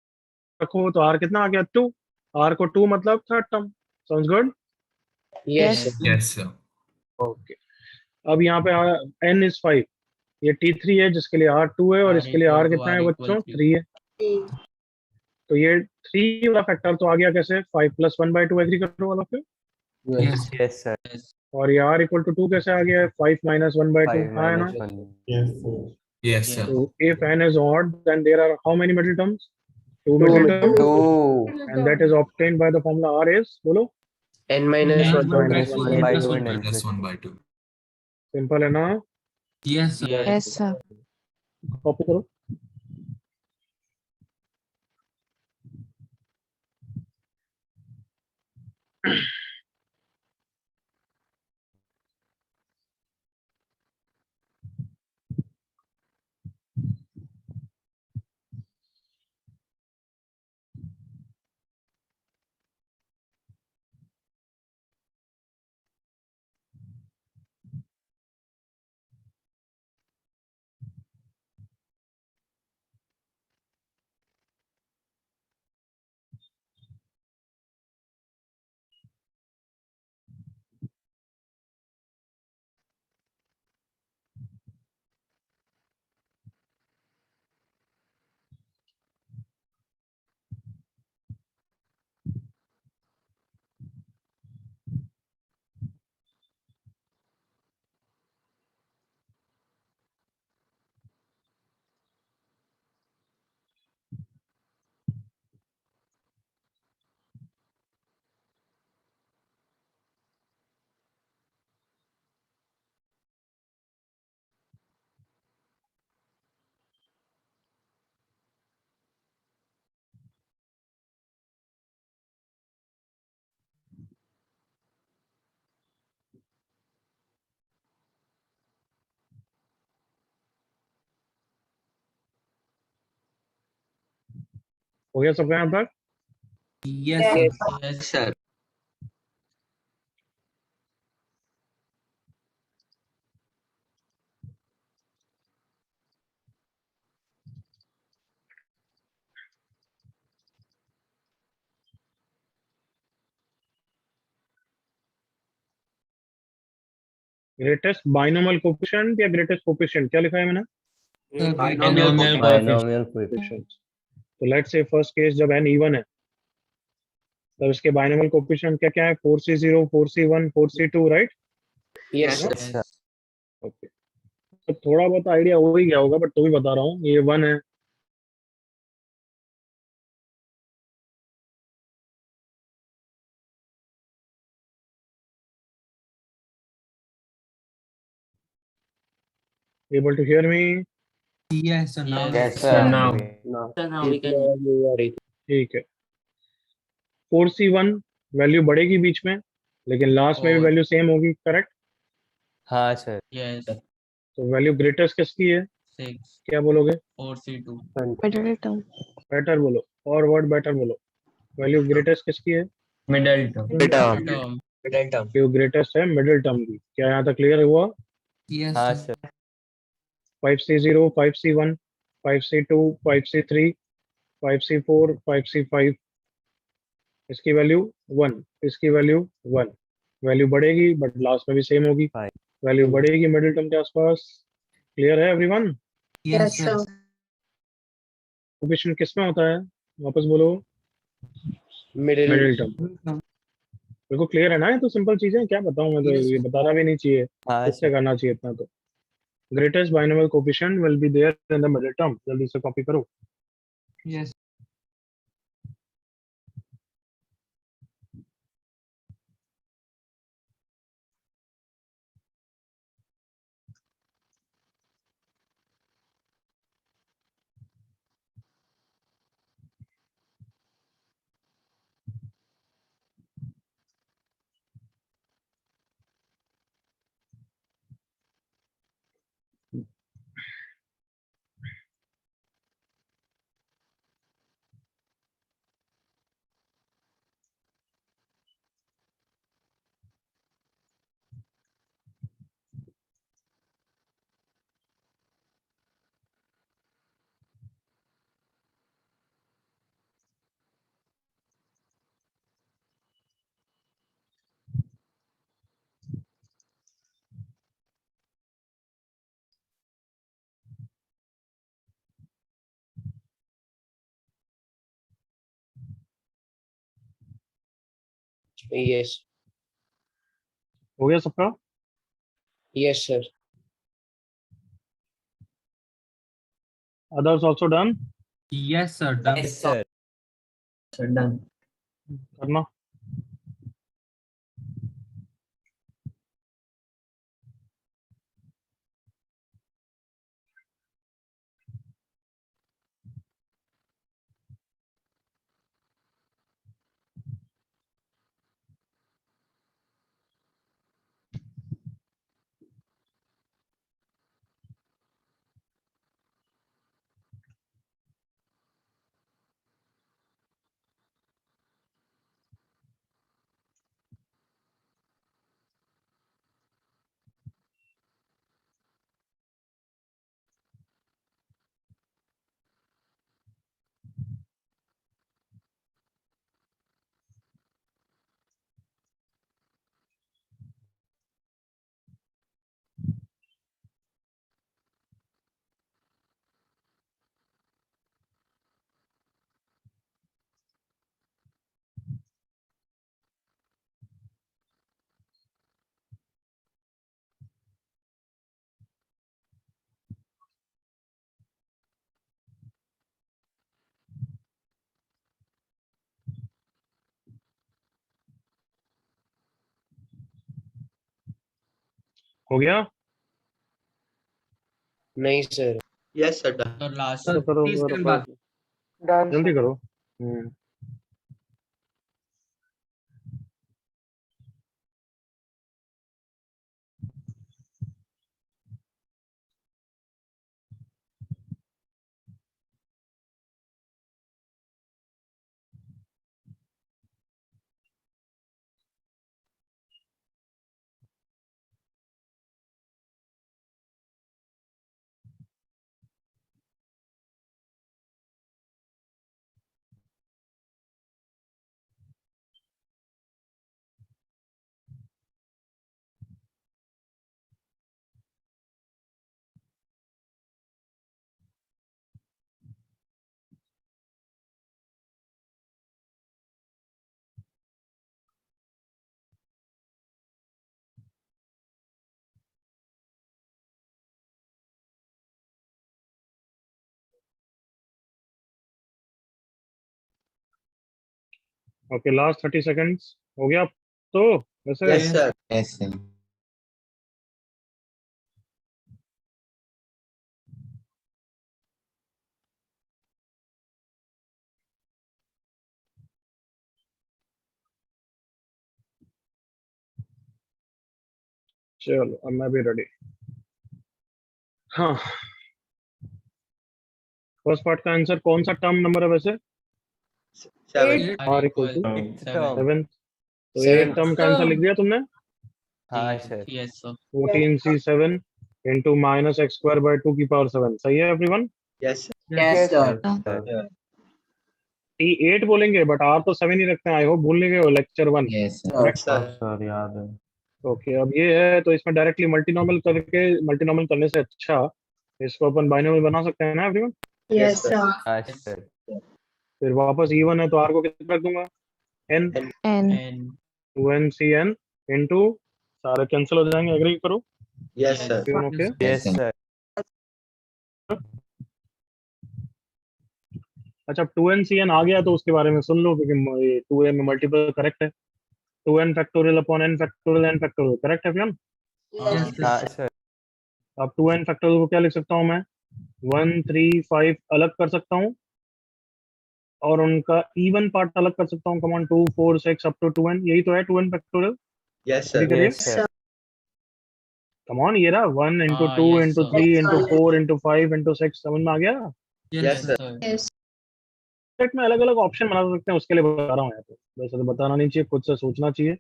रखो तो r कितना आ गया? 2। r को 2 मतलब third term. Sounds good? Yes. Yes, sir. Okay. अब यहाँ पे n is 5, ये t3 है जिसके लिए r 2 है, और R इसके लिए equal r to कितना R है equal बच्चों? to 3 है। तो ये 3 वाला फैक्टर तो आ गया कैसे? 5 + 1/2 एग्री करो वाला पे। Yes. Yes, sir. Yes. और ये r = 2 कैसे आ गया है? 5 - 1/2 5 हाँ है ना? - 1. Yes, sir. So if n is odd, then there are how many middle terms? 2 middle terms, 2. and that is obtained by the formula r is, बोलो। n minus N 1 minus 1 by 2 1 and n plus plus 1 by 2. Simple है ना? Yes, sir. Yes, sir. Copy करो। हो गया सबका यहाँ तक? Yes, sir. Yes, Sir. Greatest binomial coefficient या ग्रेटेस्ट कोफिशिएंट, क्या लिखा है मैंने? sir. Binomial Binomial Binomial coefficient. Coefficient. तो लेट्स से फर्स्ट केस जब n इवन है, तब इसके बाइनोमियल कोफिशिएंट क्या क्या है? 4c0 4c1 4c2, right? Yes, sir. Yes, sir. Okay. तो थोड़ा बहुत आइडिया हो ही गया होगा, बट तो भी बता रहा हूँ। ये 1 है, able to hear me? Yes, sir. Now. Yes, So sir. now. So now we can. ठीक है, 4C1 वैल्यू बढ़ेगी बीच में, लेकिन लास्ट में भी और- वैल्यू सेम होगी, करेक्ट? हाँ सर। Yes. तो वैल्यू ग्रेटेस्ट किसकी है, 6. क्या बोलोगे? 4C2. Middle term. बेटर बोलो, और वर्ड बेटर बोलो, वैल्यू ग्रेटेस्ट किसकी है? Middle term. Term. Value greatest है मिडिल टर्म की। क्या यहाँ तक क्लियर हुआ? Yes, हाँ sir. Sir. 5C0, 5C1, 5C2, 5C3, 5C4, 5C5, इसकी वैल्यू 1, इसकी वैल्यू 1। वैल्यू बढ़ेगी बट लास्ट में भी सेम होगी, Five. वैल्यू बढ़ेगी मिडिल टर्म के आसपास। क्लियर है एवरीवन? Yes, sir. कोफिशिएंट किस में होता है, वापस बोलो? Middle term. बिल्कुल क्लियर है ना? ये तो सिंपल चीजें, क्या बताऊं मैं, तो Yes, ये sir. बताना भी नहीं चाहिए, हाँ इससे सर। करना चाहिए इतना तो। Greatest binomial coefficient will be there in the middle term. जल्दी से कॉपी करो। Yes. Yes. हो गया सबका? Yes, sir. Others also done? Yes, sir. Done. Yes sir. So done. करना। हो गया? नहीं sir. Yes, sir. Done. So last. करो करो 30 करो second करो, बाद. Done. जल्दी करो। ओके, लास्ट 30 सेकंड्स हो गया तो वैसे? Yes, sir. Yes, sir. चलो अब मैं भी रेडी। हाँ, फर्स्ट पार्ट का आंसर कौन सा टर्म नंबर है वैसे? R equal to 7। तो एक टर्म का आंसर लिख दिया तुमने? हाँ sir. Yes sir 14C7 into minus x square by 2 की पावर 7। सही है एवरीवन? Yes, सर T8 बोलेंगे बट R तो 7 ही रखते हैं। आई होप भूल नहीं गए हो लेक्चर 1। sir. सर याद है। ओके, अब ये है तो इसमें डायरेक्टली मल्टीनॉर्मल करने से अच्छा इसको अपन बाइनोमियल बना सकते हैं ना एवरीवन? Yes, sir. हाँ सर। फिर वापस E1 है तो R को कितना रख दूंगा? N N. And 2NCN into सारे कैंसिल हो जाएंगे। एग्री करो? Yes, sir. Okay, yes sir. अच्छा 2NCN आ गया तो उसके बारे में सुन लो क्योंकि ये 2A में मल्टीपल करेक्ट है। 2n factorial upon n factorial n factorial correct है एवरीवन? हाँ सर। अब 2n फैक्टोरियल को क्या लिख सकता हूँ मैं? 1 3 5 अलग कर सकता हूँ और उनका इवन पार्ट अलग कर सकता हूँ। कमान 2 4 6 अप टू 2n। यही तो है 2n फैक्टोरियल। Yes, sir. करिए यस सर। कमान, ये रहा 1 इंटू हाँ, 2 yes, into sir. 3 into 4 into 5 into 6 समझ में आ गया? Yes, sir. Yes. सेट में अलग अलग ऑप्शन बना सकते हैं, उसके लिए बता रहा हूँ यहाँ पे। वैसे तो बताना नहीं चाहिए, खुद से सोचना चाहिए।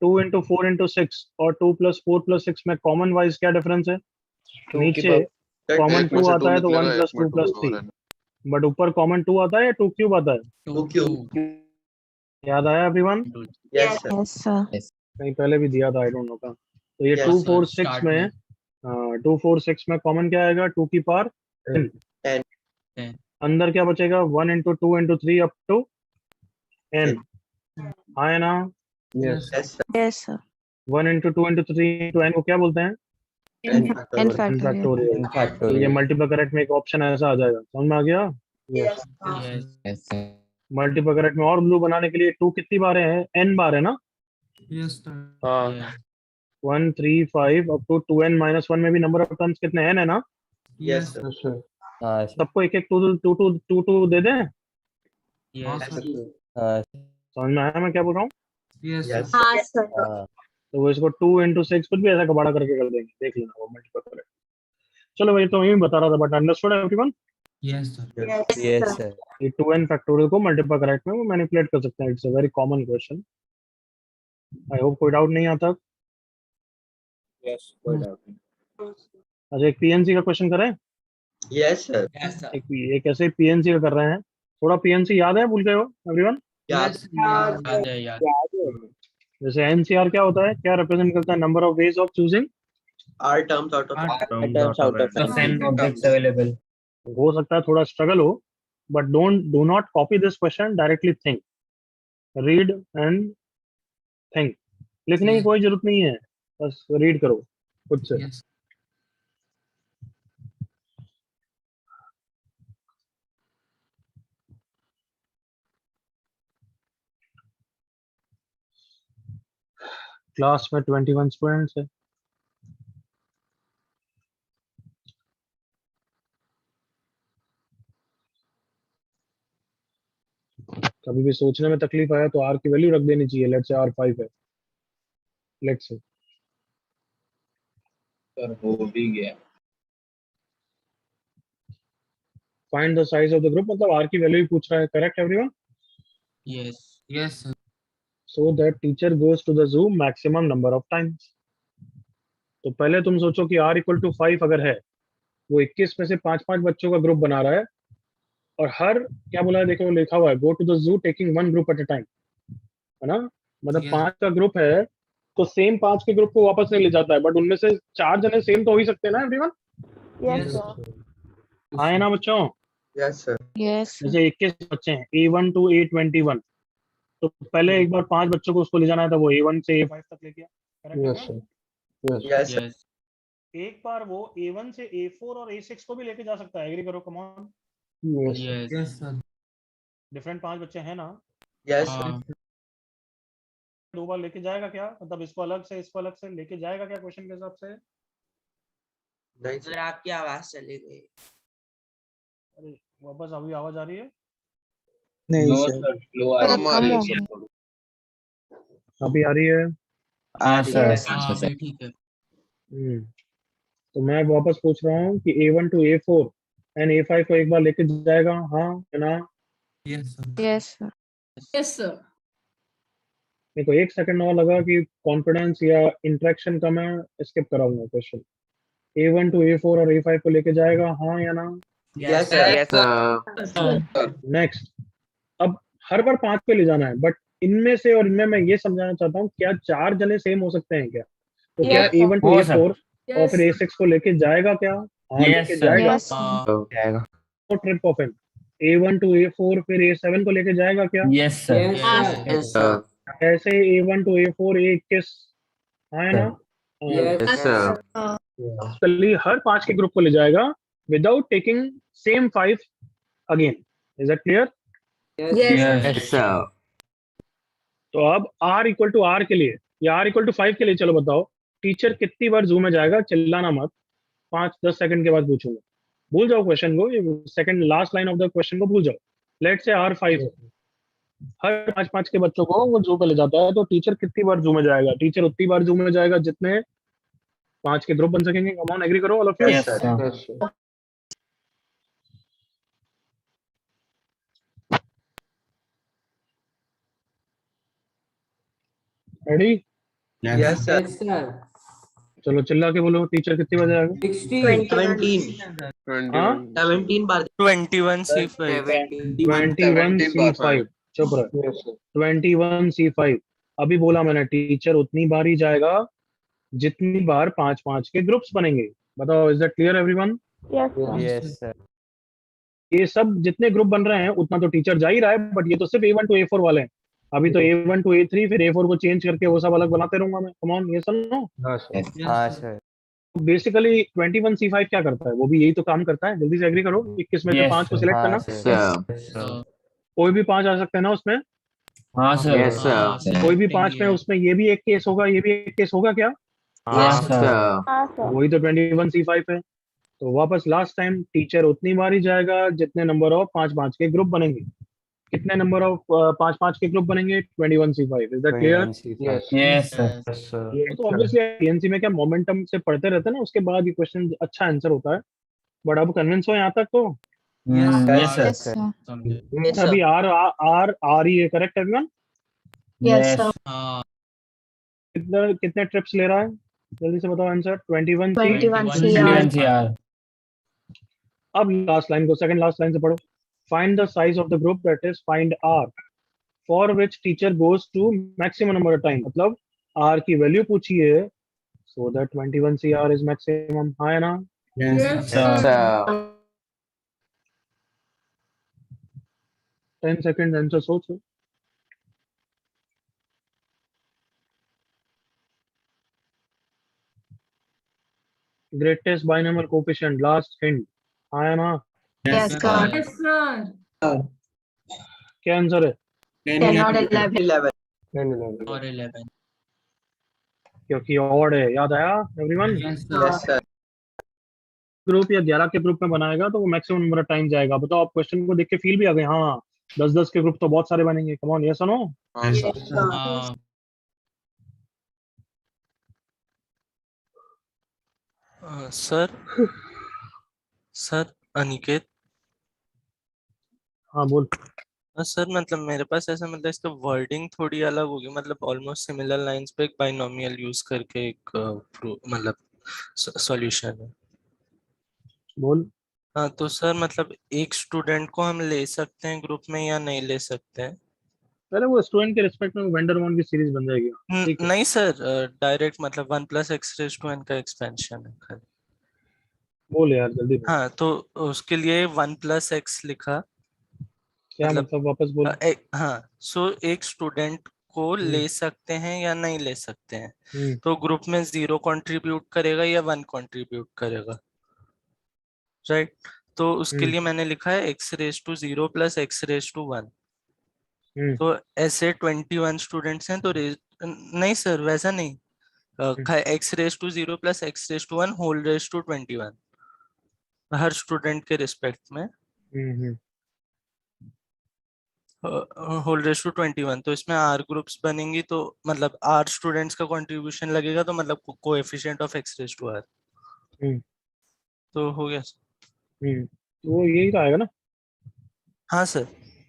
2 इंटू 4 इंटू 6 और 2 प्लस 4 प्लस 6 में कॉमन वाइज क्या डिफरेंस है? 2 की नीचे पावर कॉमन एक में 2 से 2 आता है तो निकलेगा, 1 एक प्लस में 2 2 प्लस और 3, है। बट ऊपर कॉमन 2 आता है या 2 क्यूब आता है? 2 cube. याद आया everyone? Yes, sir. Yes, sir. कहीं पहले भी दिया था, आई डोंट नो का। तो ये Yes, 2 sir, 4 6 start में में। 2 4 6 में कॉमन क्या आएगा? 2 की पावर 10। 10. अंदर क्या बचेगा? 1 into 2 into 3 up to n। हाँ है ना? Yes Yes, sir. Yes, sir. 1 into 2 into 3 into n को क्या बोलते हैं? N factorial. factorial. फैक्टोरियल। तो ये फैक्टोरियल। मल्टीपल करेक्ट में एक ऑप्शन ऐसा आ जाएगा, समझ में आ गया? Yes yes sir. Multiple correct में और ब्लू बनाने के लिए 2 कितनी बार है? n बार है ना? यस सर हाँ 1 3 5 अप टू 2n माइनस 1 में भी नंबर ऑफ टर्म्स कितने n है ना? Yes, sir. हाँ सर। सबको एक एक 2 दे दें? Yes Yes, sir. हाँ समझ में आया मैं क्या बोल रहा हूँ? Yes Yes. सर हाँ, sir. हाँ तो वो इसको 2 इंटू 6 कुछ भी ऐसा कबाड़ा करके कर देंगे, देख लेना वो मल्टीपल करेक्ट। चलो भाई, तो यही बता रहा था but understood everyone? Yes sir Yes, yes sir. Sir. ये 2n फैक्टोरियल को मल्टीपल करेक्ट में वो मैनिपुलेट कर सकते हैं। It's a very common question. I hope कोई डाउट नहीं आता। Yes, कोई doubt नहीं। अच्छा, एक पीएनसी का क्वेश्चन करें? Yes, sir. यस सर एक ऐसे पीएनसी का कर रहे हैं। थोड़ा पीएनसी याद है? भूल गए हो एवरीवन? यस याद है याद जैसे एनसीआर क्या होता है? क्या रिप्रेजेंट करता है? Number of ways of choosing. R terms out of terms out of The n objects available. हो सकता है थोड़ा स्ट्रगल हो, but do not copy this question, directly think, read and think. लिखने की कोई जरूरत नहीं है, बस रीड करो खुद से। यस क्लास में 21 स्टूडेंट्स है। कभी भी सोचने में तकलीफ आया तो आर की वैल्यू रख देनी चाहिए। लेट्स से R5 है, लेट्स से। हो भी गया find the size of the group, मतलब आर की वैल्यू ही पूछ रहा है। Correct everyone? Yes sir so that teacher goes to the zoo maximum number of times. तो पहले तुम सोचो कि R इक्वल टू 5 अगर है, वो 21 में से 5-5 बच्चों का ग्रुप बना रहा है और हर क्या बोला है देखो, लिखा हुआ है go to the zoo taking 1 group at a time, है ना? मतलब Yes. 5 का ग्रुप है तो सेम 5 के ग्रुप को वापस नहीं ले जाता है, बट उनमें से 4 जने सेम तो हो ही सकते हैं ना एवरीवन? यस हाँ है ना बच्चों? Yes, sir. Yes, sir. जैसे 21 बच्चे हैं A1 to A21, तो पहले एक बार 5 बच्चों को उसको ले जाना था, वो A1 से A5 तक लेके Yes, sir. Yes, sir. Yes एक बार वो A1 से A4 और A6 को भी लेके जा सकता है। एग्री करो, come on. Yes. Yes sir different 5 बच्चे हैं ना? Yes, sir. हाँ 2 बार लेके जाएगा क्या? मतलब इसको अलग से लेके जाएगा क्या क्वेश्चन के हिसाब से? नहीं, sir. आपकी आवाज चली गई अरे वापस अभी आवाज आ रही है? नहीं सर लो आ हमारी कम हो अभी आ रही है? हाँ सर। हाँ अभी ठीक है तो मैं वापस पूछ रहा हूँ कि A1 to A4 and A5 को एक बार लेके जाएगा, हाँ या ना? Yes, sir. Yes, sir. Yes, sir. मेरे को एक सेकंड और लगा कि कॉन्फिडेंस या इंटरेक्शन का मैं स्किप कराऊंगा क्वेश्चन। A1 to A4 और A5 को लेके जाएगा, हाँ या ना? Yes, sir. Yes, sir. Next, अब हर बार 5 पे ले जाना है, बट इनमें से और इनमें मैं ये समझाना चाहता हूँ, क्या 4 जने सेम हो सकते हैं क्या? तो क्या Yes, A1 to हो A4 और फिर Yes. A6 को लेके जाएगा क्या? हाँ, Yes, लेके sir. जाएगा। Yes, sir. जाएगा। Trip of an A1 to A4 फिर A7 को लेके जाएगा क्या? Yes, sir. Yes, sir. ऐसे A1 to A4 A21, हाँ या ना? Yes, sir. Basically, हर 5 के ग्रुप को ले जाएगा without taking same 5 again. Is that clear? Yes. Yes, sir. तो अब R equal to R के लिए या R equal to 5 के लिए चलो बताओ, टीचर कितनी बार जूम में जाएगा? चिल्लाना मत, 5-10 सेकंड के बाद पूछूंगा। भूल जाओ क्वेश्चन को, second last line of the question को भूल जाओ। लेट से R5 हर 5-5 के बच्चों को वो जू पे ले जाता है, तो टीचर कितनी बार जू में जाएगा? टीचर उतनी बार जू में जाएगा जितने 5 के ग्रुप बन सकेंगे। कम ऑन, एग्री करो all of you. Yes, sir. Ready? Yes, sir. चलो चिल्ला के बोलो, टीचर कितनी बार जाएगा? 17. हाँ? 17 बार. 21C5. 21C5, चुप रहे। 21C5 अभी बोला मैंने, टीचर उतनी बार ही जाएगा जितनी बार 5-5 के ग्रुप्स बनेंगे। बताओ, is that clear everyone? Yes, sir. Yes, sir. ये सब जितने ग्रुप बन रहे हैं उतना तो टीचर जा ही रहा है, बट ये तो सिर्फ A1 to A4 वाले हैं। अभी तो A1 to A3 फिर A4 को चेंज करके वो सब अलग बनाते रहूंगा मैं। कम ऑन, ये सुनो। हाँ सर। बेसिकली 21C5 क्या करता है? वो भी यही तो काम करता है। जल्दी से एग्री करो। 21 में से Yes, 5 को sir. सिलेक्ट करना। Sir. कोई भी 5 आ सकते हैं ना उसमें? हाँ सर। Yes, sir. कोई भी 5 में उसमें ये भी एक केस होगा, ये भी एक केस होगा क्या? हाँ Yes, सर। sir. हाँ, sir. वही तो 21C5 है। तो वापस लास्ट टाइम, टीचर उतनी बार ही जाएगा जितने नंबर ऑफ 5-5 के ग्रुप बनेंगे। कितने नंबर ऑफ 5-5 के ग्रुप बनेंगे? 21C5। Is that clear? Yes, sir. ये तो ऑब्वियसली पीएनसी में क्या मोमेंटम से पढ़ते रहते हैं ना, उसके बाद ये क्वेश्चन अच्छा आंसर होता है। बट अब कन्विंस हो यहाँ तक तो? Yes, sir. Yes, sir. Yes, sir. अभी आर ही है, करेक्ट एवरीवन? Yes, sir. कितने ट्रिप्स ले रहा है? जल्दी से बताओ आंसर। 21C। 21CR. अब लास्ट लाइन को, सेकंड लास्ट लाइन से पढ़ो। Find the size of the group, that is find R for which teacher goes to maximum number of time. मतलब आर की वैल्यू पूछी है, so that 21CR is maximum. हाँ या ना? Yes, sir. 10 सेकंड आंसर सोचो। Greatest binomial coefficient, last hint. हाँ या ना? Yes, sir. Yes, sir. क्या आंसर है? 10 or 11. 11. और 11. क्योंकि ऑड है। याद आया everyone? Yes, sir. Yes, sir. Group या 11 के ग्रुप में बनाएगा तो वो मैक्सिमम नंबर ऑफ टाइम जाएगा। बताओ, आप क्वेश्चन को देख के फील भी आ गए? हाँ, 10-10 के ग्रुप तो बहुत सारे बनेंगे। कम ऑन, यस और नो? हाँ सर। Yes, sir. Sir sir Aniket. हाँ बोल। सर मतलब मेरे पास ऐसा, मतलब इसका वर्डिंग थोड़ी अलग होगी, मतलब ऑलमोस्ट सिमिलर लाइंस पे एक बाइनोमियल यूज करके एक मतलब सॉल्यूशन है। बोल। हाँ तो सर मतलब एक स्टूडेंट को हम ले सकते हैं ग्रुप में या नहीं ले सकते हैं? पहले वो स्टूडेंट के रिस्पेक्ट में वेंडर वन की सीरीज बन जाएगी। ठीक है। नहीं सर, डायरेक्ट मतलब 1+x⁴n का एक्सपेंशन है खाली। बोल यार जल्दी बोल। हाँ तो उसके लिए 1+x लिखा। क्या मतलब वापस बोल। हाँ, सो एक स्टूडेंट को ले सकते हैं या नहीं ले सकते हैं? तो ग्रुप में 0 कंट्रीब्यूट करेगा या 1 कंट्रीब्यूट करेगा? राइट। तो उसके लिए मैंने लिखा है x⁴0 + x⁴1। तो ऐसे 21 स्टूडेंट्स हैं तो नहीं सर वैसा नहीं, x⁴0 + x⁴1 whole raise to 21 हर स्टूडेंट के रिस्पेक्ट में। होल रेस टू 21, तो इसमें आर ग्रुप्स बनेंगी, तो मतलब आर स्टूडेंट्स का कंट्रीब्यूशन लगेगा, तो मतलब coefficient of X raise to R, तो हो गया। तो यही तो आएगा ना। हाँ सर।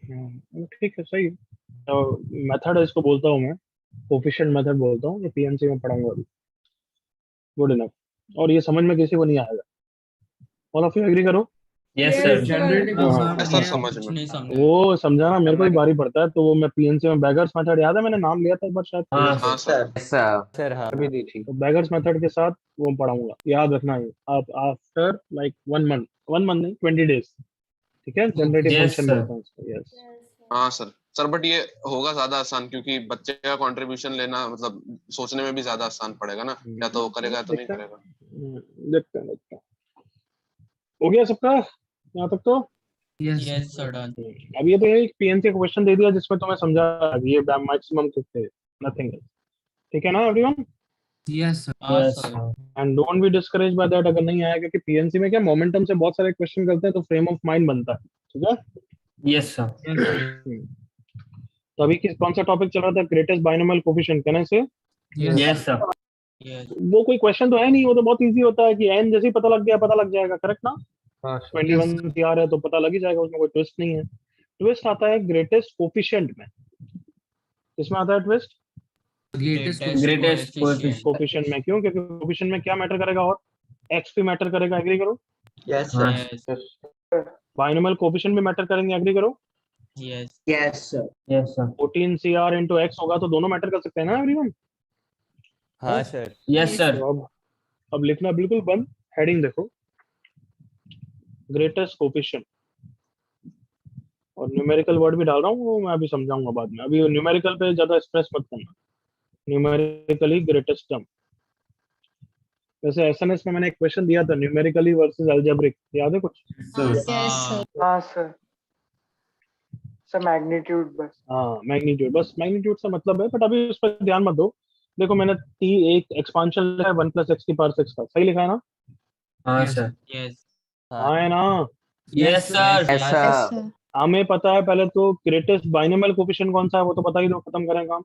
ठीक है, सही है। तो मेथड इसको बोलता हूँ मैं, कोफिशिएंट मेथड बोलता हूँ, ये पीएनसी में पढ़ाऊंगा अभी। Good enough. और ये समझ में किसी को नहीं आएगा। ऑल ऑफ यू एग्री करो? Yes sir. जनरेटिंग ऐसा समझ में वो समझाना मेरे को भी भारी पड़ता है, तो वो मैं पीएनसी में बैगर्स मेथड, याद है मैंने नाम लिया था एक बार शायद। हाँ सर। सर हाँ अभी दी थी, तो बैगर्स मेथड के साथ वो पढ़ाऊंगा, याद रखना है आप। आफ्टर लाइक 1 मंथ नहीं, 20 डेज। ठीक है, जनरेटिव Yes, फंक्शन sir. बोलता हूँ इसको। यस हाँ सर बट ये होगा ज्यादा आसान, क्योंकि बच्चे का कंट्रीब्यूशन लेना मतलब सोचने में भी ज्यादा आसान पड़ेगा ना, या तो करेगा या तो नहीं करेगा। देखते हैं। हो गया सबका यहाँ तक तो? Yes, sir, done. अब ये तो एक पीएनसी का क्वेश्चन दे दिया जिसमें तुम्हें समझा ये मैक्सिमम कितने, नथिंग एल्स। ठीक है ना everyone? Yes, sir. Yes, sir. sir. And don't be discourage by that अगर नहीं आया, क्योंकि पीएनसी में क्या मोमेंटम से बहुत सारे क्वेश्चन करते हैं, तो फ्रेम ऑफ माइंड बनता है। ठीक है। Yes, sir. Yes, sir. तो अभी कौन सा टॉपिक चल रहा था? ग्रेटेस्ट बाइनोमियल कोफिशिएंट, कहने से Yes, sir. Yes. वो कोई क्वेश्चन तो है नहीं, वो तो बहुत इजी होता है कि एन जैसे ही पता लग गया, पता लग जाएगा। करेक्ट ना? 21 सीआर है तो पता लग ही जाएगा, उसमें कोई ट्विस्ट नहीं है। ट्विस्ट आता है ग्रेटेस्ट कोफिशिएंट में। किसमें आता है ट्विस्ट? Greatest coefficient. कोफिशिएंट में। क्यों? क्योंकि कोफिशिएंट में क्या मैटर करेगा? और एक्स भी मैटर करेगा। एग्री करो? Yes, हाँ. Yes. बाइनोमियल कोफिशिएंट भी मैटर करेंगे। एग्री करो? Yes. Yes, sir. Yes, sir. 14 CR into x होगा तो दोनों मैटर कर सकते हैं ना एवरीवन? हाँ सर। Yes, sir. तो अब लिखना बिल्कुल बंद। हेडिंग देखो, ग्रेटेस्ट कोफिशिएंट, और न्यूमेरिकल वर्ड भी डाल रहा हूँ, वो मैं अभी समझाऊंगा बाद में। अभी न्यूमेरिकल पे ज्यादा स्ट्रेस मत करना। Numerically greatest term. वैसे एसएनएस में मैंने एक क्वेश्चन दिया था, न्यूमेरिकली वर्सेस अलजेब्रिक, याद है कुछ? Yes, sir. हाँ सर। सर मैग्नीट्यूड बस। हाँ, मैग्नीट्यूड, बस मैग्नीट्यूड से मतलब है, बट अभी उस पर ध्यान मत दो। देखो मैंने एक एक्सपांशन लिखा है 1 + x⁻6 का, सही लिखा है ना? हाँ सर. Yes. हाँ है ना? Yes, sir. Yes, sir. हमें पता है पहले तो ग्रेटेस्ट बाइनोमियल कोफिशिएंट कौन सा है, वो तो पता ही दो, खत्म करें काम।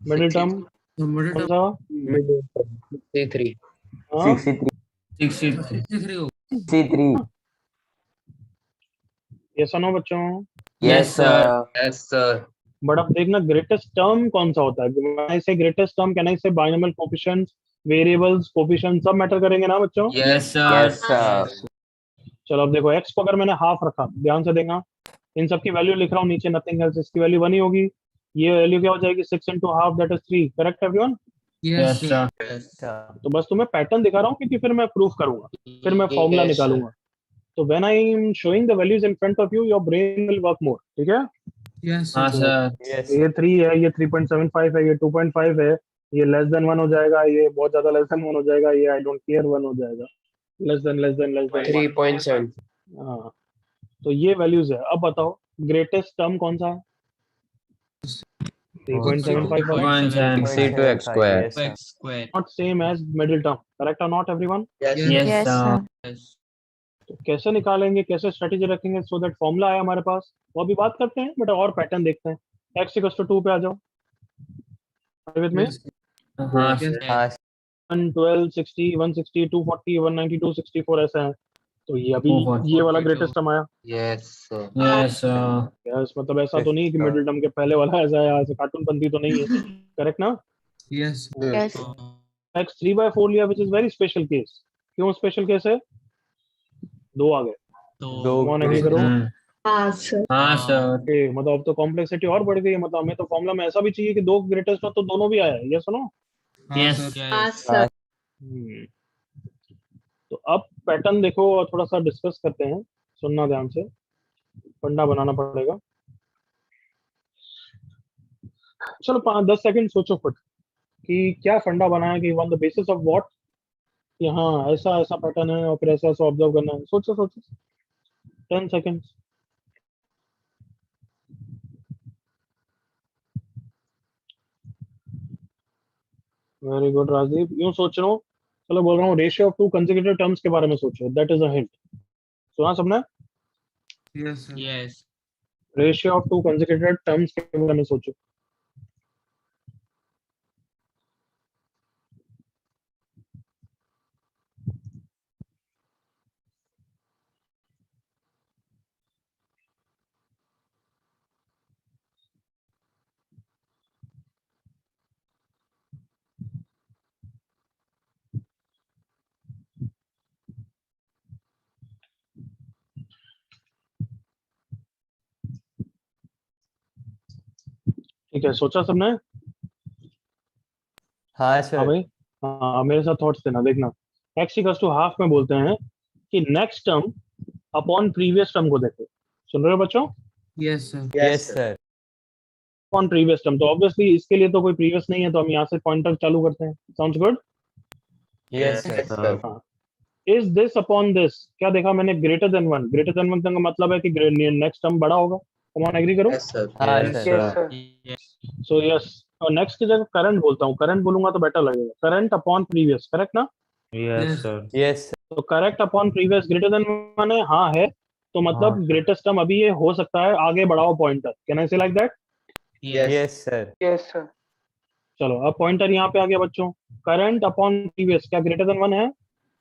मिडिल टर्म कौन सा? C3. हाँ? 63. C3. ये सुनो बच्चों, Yes sir. Yes, sir. But अब देखना ग्रेटेस्ट टर्म कौन सा होता है। से ग्रेटेस्ट टर्म कहना से बाइनोमियल कोफिशिएंट्स, वेरिएबल्स, कोफिशिएंट सब मैटर करेंगे ना बच्चों? Yes, sir. Yes sir. चलो अब देखो, एक्स को अगर मैंने हाफ रखा, ध्यान से देखना, इन सब की वैल्यू लिख रहा हूँ नीचे, नथिंग एल्स, इसकी वैल्यू 1 ही होगी। ये वैल्यू क्या हो जाएगी? 6 × half, that is 3। Correct everyone? Yes, sir. Yes. तो बस तुम्हें पैटर्न दिखा रहा हूँ, क्योंकि फिर मैं प्रूफ करूंगा, फिर मैं फॉर्मूला Yes, निकालूंगा। तो when I am showing the values in front of you, your brain will work more. ठीक है? Yes. हाँ सर. Yes. ये 3 है, ये 3.75 है, ये 2.5 है, ये लेस देन 1 हो जाएगा, ये बहुत ज्यादा लेस देन 1 हो जाएगा, ये आई डोंट केयर 1 हो जाएगा, लेस देन 3.7. हाँ, तो ये वैल्यूज है। अब बताओ ग्रेटेस्ट टर्म कौन सा है? 3.75 और 6 x square. X square. Not same as middle term. Correct और not everyone? Yes, Yes, sir. sir. Yes. तो कैसे निकालेंगे, कैसे स्ट्रेटेजी रखेंगे सो दैट फॉर्मूला आया हमारे पास, वो अभी बात करते हैं, बट और पैटर्न देखते हैं। x = 2 पे आ जाओ विद मी। हाँ सर. हाँ 1, 12, 60, 160, 240, 190, 264 ऐसा है। तो ये अभी 240, ये वाला ग्रेटेस्ट टर्म आया। Yes, sir. Yes, sir. Yes, मतलब ऐसा तो नहीं कि मिडिल टर्म के पहले वाला ऐसा है, ऐसे कार्टून पंथी तो नहीं है। करेक्ट ना? Yes. Yes. x 3/4 लिया, which is very special case. क्यों स्पेशल केस है? 2 आ गए। दो कौन एग्री करो? हाँ सर. हाँ सर. ओके, मतलब अब तो कॉम्प्लेक्सिटी और बढ़ गई है। मतलब हमें तो फॉर्मूला में ऐसा भी चाहिए कि 2 ग्रेटेस्ट हो तो दोनों भी आया है। ये सुनो। Yes. हाँ सर. तो अब पैटर्न देखो और थोड़ा सा डिस्कस करते हैं, सुनना ध्यान से, फंडा बनाना पड़ेगा। चलो 5-10 सेकंड सोचो खुद कि क्या फंडा बनाया, कि on the basis of what यहाँ ऐसा ऐसा पैटर्न है और फिर ऐसा ऐसा ऑब्जर्व करना है। सोचो 10 सेकंड्स। वेरी गुड राजदीप, यूं सोच रहा हूँ। चलो बोल रहा हूँ, रेशियो ऑफ 2 कंसेक्यूटिव टर्म्स के बारे में सोचो, दैट इज अ हिंट। सुना सबने? Yes, sir. Yes. Ratio of to consecutive terms के बारे में सोचो। ठीक है, सोचा सबने? हाँ हाँ सर। भाई, हाँ मेरे साथ थॉट्स देना। देखना, x इक्वल्स टू हाफ में बोलते हैं कि next term upon previous term को देखो। सुन रहे हो बच्चों? Yes, sir. Yes sir. Upon previous term, तो ऑब्वियसली इसके लिए तो कोई प्रीवियस नहीं है, तो हम यहाँ से पॉइंटर चालू करते हैं। Sounds good? Yes sir. हाँ। इज दिस अपॉन दिस, क्या देखा मैंने? Greater than one. Greater than one का मतलब है कि नेक्स्ट टर्म बड़ा होगा। कम ऑन, एग्री करो। हाँ Yes, sir. sir. Yes. So yes, और नेक्स्ट की जगह करंट बोलता हूँ। करंट बोलूंगा तो बेटर लगेगा। करंट अपॉन प्रीवियस, करेक्ट ना? Yes. यस तो correct upon previous greater than one है, हाँ है, तो मतलब हाँ। ग्रेटेस्ट टर्म अभी ये हो सकता है, आगे बढ़ाओ पॉइंटर। कैन आई से like that? Yes. Yes sir. Yes, sir. चलो अब पॉइंटर यहाँ पे आ गया बच्चों। करंट अपॉन प्रीवियस क्या ग्रेटर देन वन है?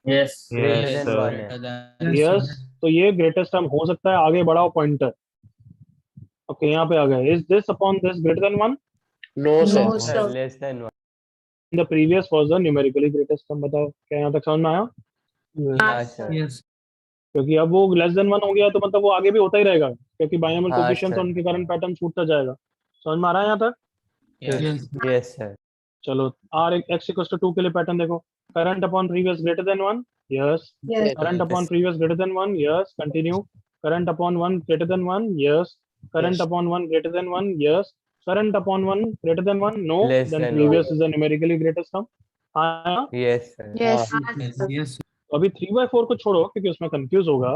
Yes. Greater Yes, than sir. One है। Greater than- Yes, यस, तो ये ग्रेटेस्ट टर्म हो सकता है, आगे बढ़ाओ पॉइंटर। ओके, यहाँ पे आ गया। Is this upon this greater than one? No, sir. No, sir. Less than one. The previous was the numerically greatest term. बताओ क्या यहाँ तक समझ में आया? हाँ Yes, सर। sir. Yes. क्योंकि अब वो लेस देन वन हो गया, तो मतलब वो आगे भी होता ही रहेगा, क्योंकि बायनोमियल हाँ, कोएफिशिएंट्स और सर। उनके करंट पैटर्न छूटता जाएगा। समझ में आ रहा है यहाँ तक? Yes. Yes sir. चलो, आर एक्स इक्वल्स टू 2 के लिए पैटर्न देखो। Current upon previous greater than one, yes. Yes. Current upon previous greater than one, yes. Continue. Current upon one greater than one, yes. Current upon one greater than one, yes. Current upon one greater than one, no. Less than than previous is the numerically greatest term. हाँ, yes sir. Yes. Yes. Yes. तो अभी 3/4 को छोड़ो क्योंकि उसमें confuse होगा।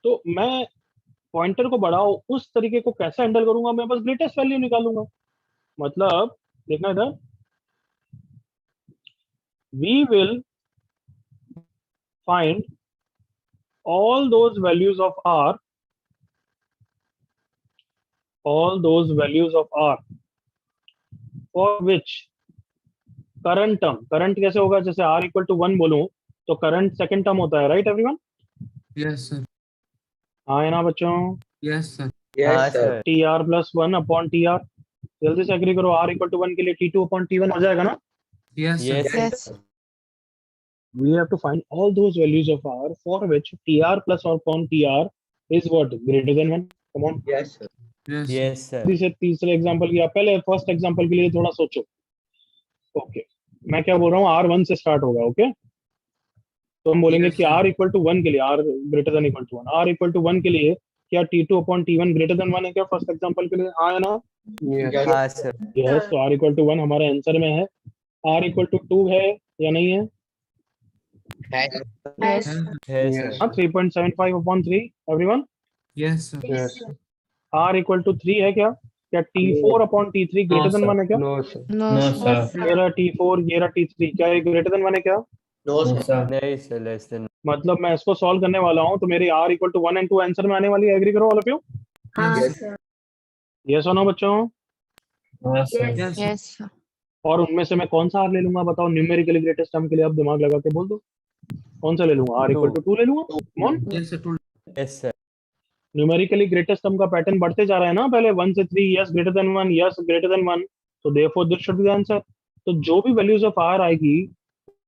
तो मैं पॉइंटर को बढ़ाओ उस तरीके को कैसे हैंडल करूंगा? मैं बस ग्रेटेस्ट वैल्यू निकालूंगा। मतलब देखना इधर, we will find all those values of r, for which current term, current कैसे होगा? जैसे r इक्वल टू 1 बोलूं तो करंट सेकंड टर्म होता है, राइट एवरीवन? Yes, sir. हाँ है ना बच्चों? Yes, sir. Yes, हाँ sir. Sir. T r plus one upon t are. जल्दी से एग्री करो, r इक्वल टू 1 के लिए T2 अपॉन T1 हो जाएगा ना? Yes, sir. Yes Yes. We have to find all those values of r for which tr plus or upon tr is what? Greater than 1. Come on. Yes, sir. Yes, sir. Yes sir. जल्दी से तीसरे example की, पहले first example के लिए थोड़ा सोचो। Okay, मैं क्या बोल रहा हूँ, r1 से स्टार्ट होगा। ओके, तो हम बोलेंगे Yes, कि sir. r इक्वल टू 1 के लिए, r greater than equal to 1, r equal to 1 के लिए क्या T2 upon T1 greater than 1 है क्या? फर्स्ट एग्जांपल के लिए हाँ है ना? Yes. हाँ सर। यस, तो r इक्वल टू 1 हमारे आंसर में है। r इक्वल टू 2 है या नहीं है? Yes. Yes, sir. Yes Yes. Sir. हाँ, 3.75 upon 3 everyone. Yes, sir. Yes, sir. r equal to 3 है क्या? क्या T4 upon T3 greater than 1 है क्या? No, sir. No, No, sir. sir. ये रहा T4, ये रहा T3, क्या ये ग्रेटर देन 1 है क्या? No, No, sir. sir. नहीं सर, लेस देन। मतलब मैं इसको सॉल्व करने वाला हूँ तो मेरी r इक्वल टू 1 and 2 आंसर में आने वाली है। एग्री करो all of you? Yes, sir. Yes और नो बच्चों? हाँ सर। Yes, sir. Yes, sir. और उनमें से मैं कौन सा r ले लूंगा बताओ? न्यूमेरिकली ग्रेटेस्ट टर्म के लिए आप दिमाग लगा के बोल दो, कौन सा ले लूंगा? r इक्वल टू 2 ले लूंगा। Come on, Yes, sir. Two. Yes sir. Numerically greatest term का पैटर्न बढ़ते जा रहा है ना, पहले 1 से 3, yes greater than 1, yes greater than 1, तो therefore this should be the answer. तो जो भी वैल्यूज ऑफ r आएगी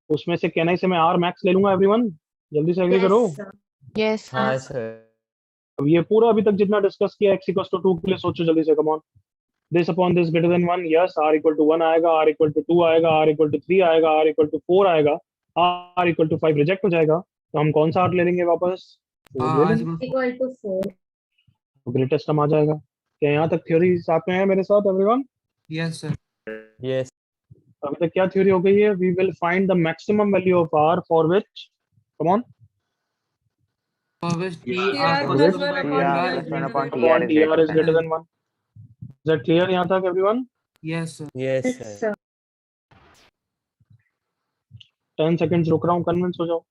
उसमें से कैन आई से मैं r मैक्स ले लूंगा एवरीवन? जल्दी से एग्री करो। Yes, sir. Yes, sir. हाँ सर। अब ये पूरा अभी तक जितना डिस्कस किया x इक्वल टू 2 के लिए सोचो जल्दी से। Come on, this upon this greater than 1, yes. r equal to 1 आएगा, r इक्वल टू 2 आएगा, r इक्वल टू 3 आएगा, r इक्वल टू 4 आएगा, r इक्वल टू 5 रिजेक्ट हो जाएगा। तो हम कौन सा r ले लेंगे वापस? R is equal to Equal to 4. Greatest term आ जाएगा। क्या यहाँ तक थ्योरी साथ में है मेरे साथ एवरीवन? Yes, sir. यस। अभी तक क्या थ्योरी हो गई है? We will find the maximum value of r for which, come on, For which T TR R plus plus 1 one upon upon TR TR is is upon tr is greater than 1। Is that clear यहाँ तक everyone? Yes, sir. Yes Yes, sir. sir. 10 seconds रुक रहा हूँ, convince हो जाओ।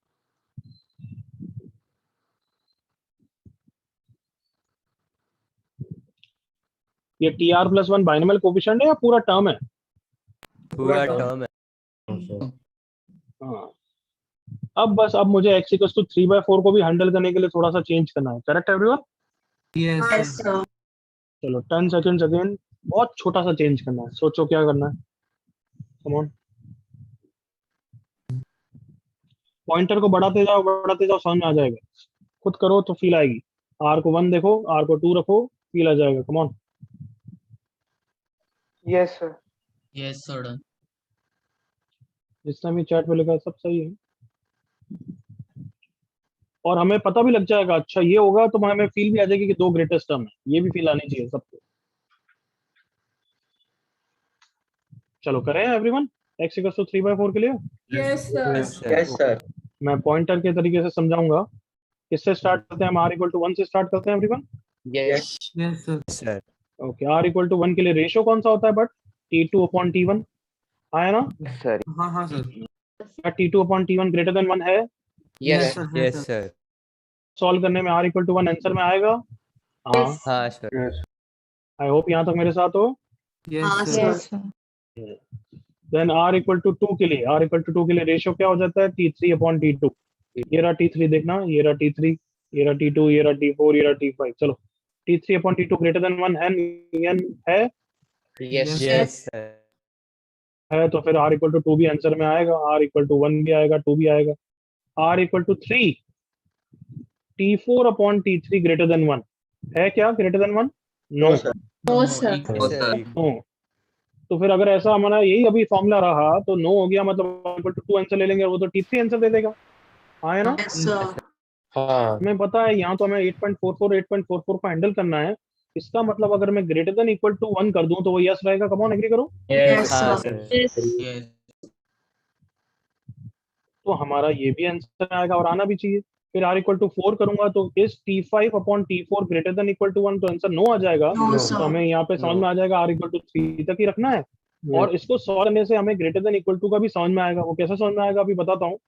ये TR+1 binomial coefficient है या पूरा टर्म है? पूरा टर्म है। हाँ, अब मुझे x = 3/4 को भी हैंडल करने के लिए थोड़ा सा चेंज करना है। Correct everyone? Yes, Yes, sir. sir. चलो 10 सेकंड्स अगेन, बहुत छोटा सा चेंज करना है। सोचो क्या करना है। कम ऑन, पॉइंटर को बढ़ाते जाओ, समझ में आ जाएगा। खुद करो तो फील आएगी। R को 1 देखो, R को 2 रखो, फील आ जाएगा। Come on. Yes, sir. Yes, sir. Done. जितना भी चैट में लिखा है सब सही है, और हमें पता भी लग जाएगा। अच्छा ये होगा तो हमें फील भी आ जाएगी कि 2 ग्रेटेस्ट टर्म है, ये भी फील आनी चाहिए सबको। चलो करें एवरीवन, x = 3/4 के लिए। Yes, sir. Yes, sir. Yes, sir. मैं पॉइंटर के तरीके से समझाऊंगा। किससे स्टार्ट करते हैं हम? R = 1 से स्टार्ट करते हैं everyone. Yes. Yes, sir. Yes, sir. Okay, R = 1 के लिए रेशियो कौन सा होता है? बट T2/T1 आया ना? Sir. हाँ सर। क्या T2/T1 greater than 1 है? Yes. sir. Yes, sir. Solve करने में R = 1 आंसर में आएगा। हाँ, हाँ sir. आई होप यहाँ तक मेरे साथ हो। Yes, sir. Yes, sir. Then R = 2 के लिए, रेशियो क्या हो जाता है? T3/T2। ये रहा T3, देखना, ये रहा T3, ये रहा T2, ये रहा T4, ये रहा T5। चलो, T3/T2 greater than 1 है? Yes. Yes, sir. है तो फिर R = 2 भी आंसर में आएगा, R = 1 भी आएगा, 2 भी आएगा। R = 3, T4/T3 greater than 1 है क्या? greater than 1? No. No, sir. Yes, sir. No. तो फिर अगर ऐसा हमारा यही अभी फॉर्मूला रहा तो नो हो गया, मतलब R = 2 आंसर ले लेंगे, वो तो T3 आंसर दे देगा। हाँ है ना? Yes, sir. हाँ. हमें पता है यहाँ तो हमें 8.44 को हैंडल करना है। इसका मतलब अगर मैं greater than equal to 1 कर दूं तो वो यस रहेगा। कम ऑन, एग्री करो। Yes, हाँ sir. sir. Yes. Yes. तो हमारा ये भी आंसर आएगा और आना भी चाहिए। फिर R = 4 करूंगा तो इस T5/T4 greater than equal to 1, तो आंसर नो आ जाएगा। No, तो sir. हमें यहाँ पे समझ में आ जाएगा R = 3 तक ही रखना है। और इसको सॉल्व करने से हमें greater than equal to का भी समझ में आएगा। वो कैसे समझ में आएगा अभी बताता हूँ,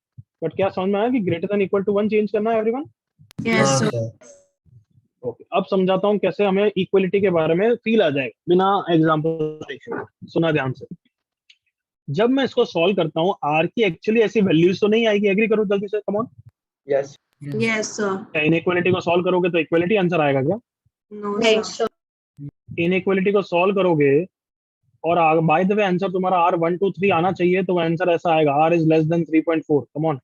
बट क्या समझ में आया कि greater than equal to 1 change करना है एवरीवन? Yes, sir. ओके, अब समझाता हूँ कैसे हमें इक्वलिटी के बारे में फील आ जाएगा बिना एग्जाम्पल। सुना ध्यान से। जब मैं इसको सॉल्व करता हूँ, R की एक्चुअली ऐसी वैल्यूज तो नहीं आएगी। एग्री करो जल्दी से, come on. Yes. Yes, sir. क्या इनइक्वालिटी को सॉल्व करोगे तो इक्वलिटी आंसर आएगा क्या? No, sir. इनइक्वालिटी को सॉल्व करोगे और बाय द वे आंसर तुम्हारा R 1 2 3 आना चाहिए, तो आंसर ऐसा आएगा, R is less than 3.4। Come on,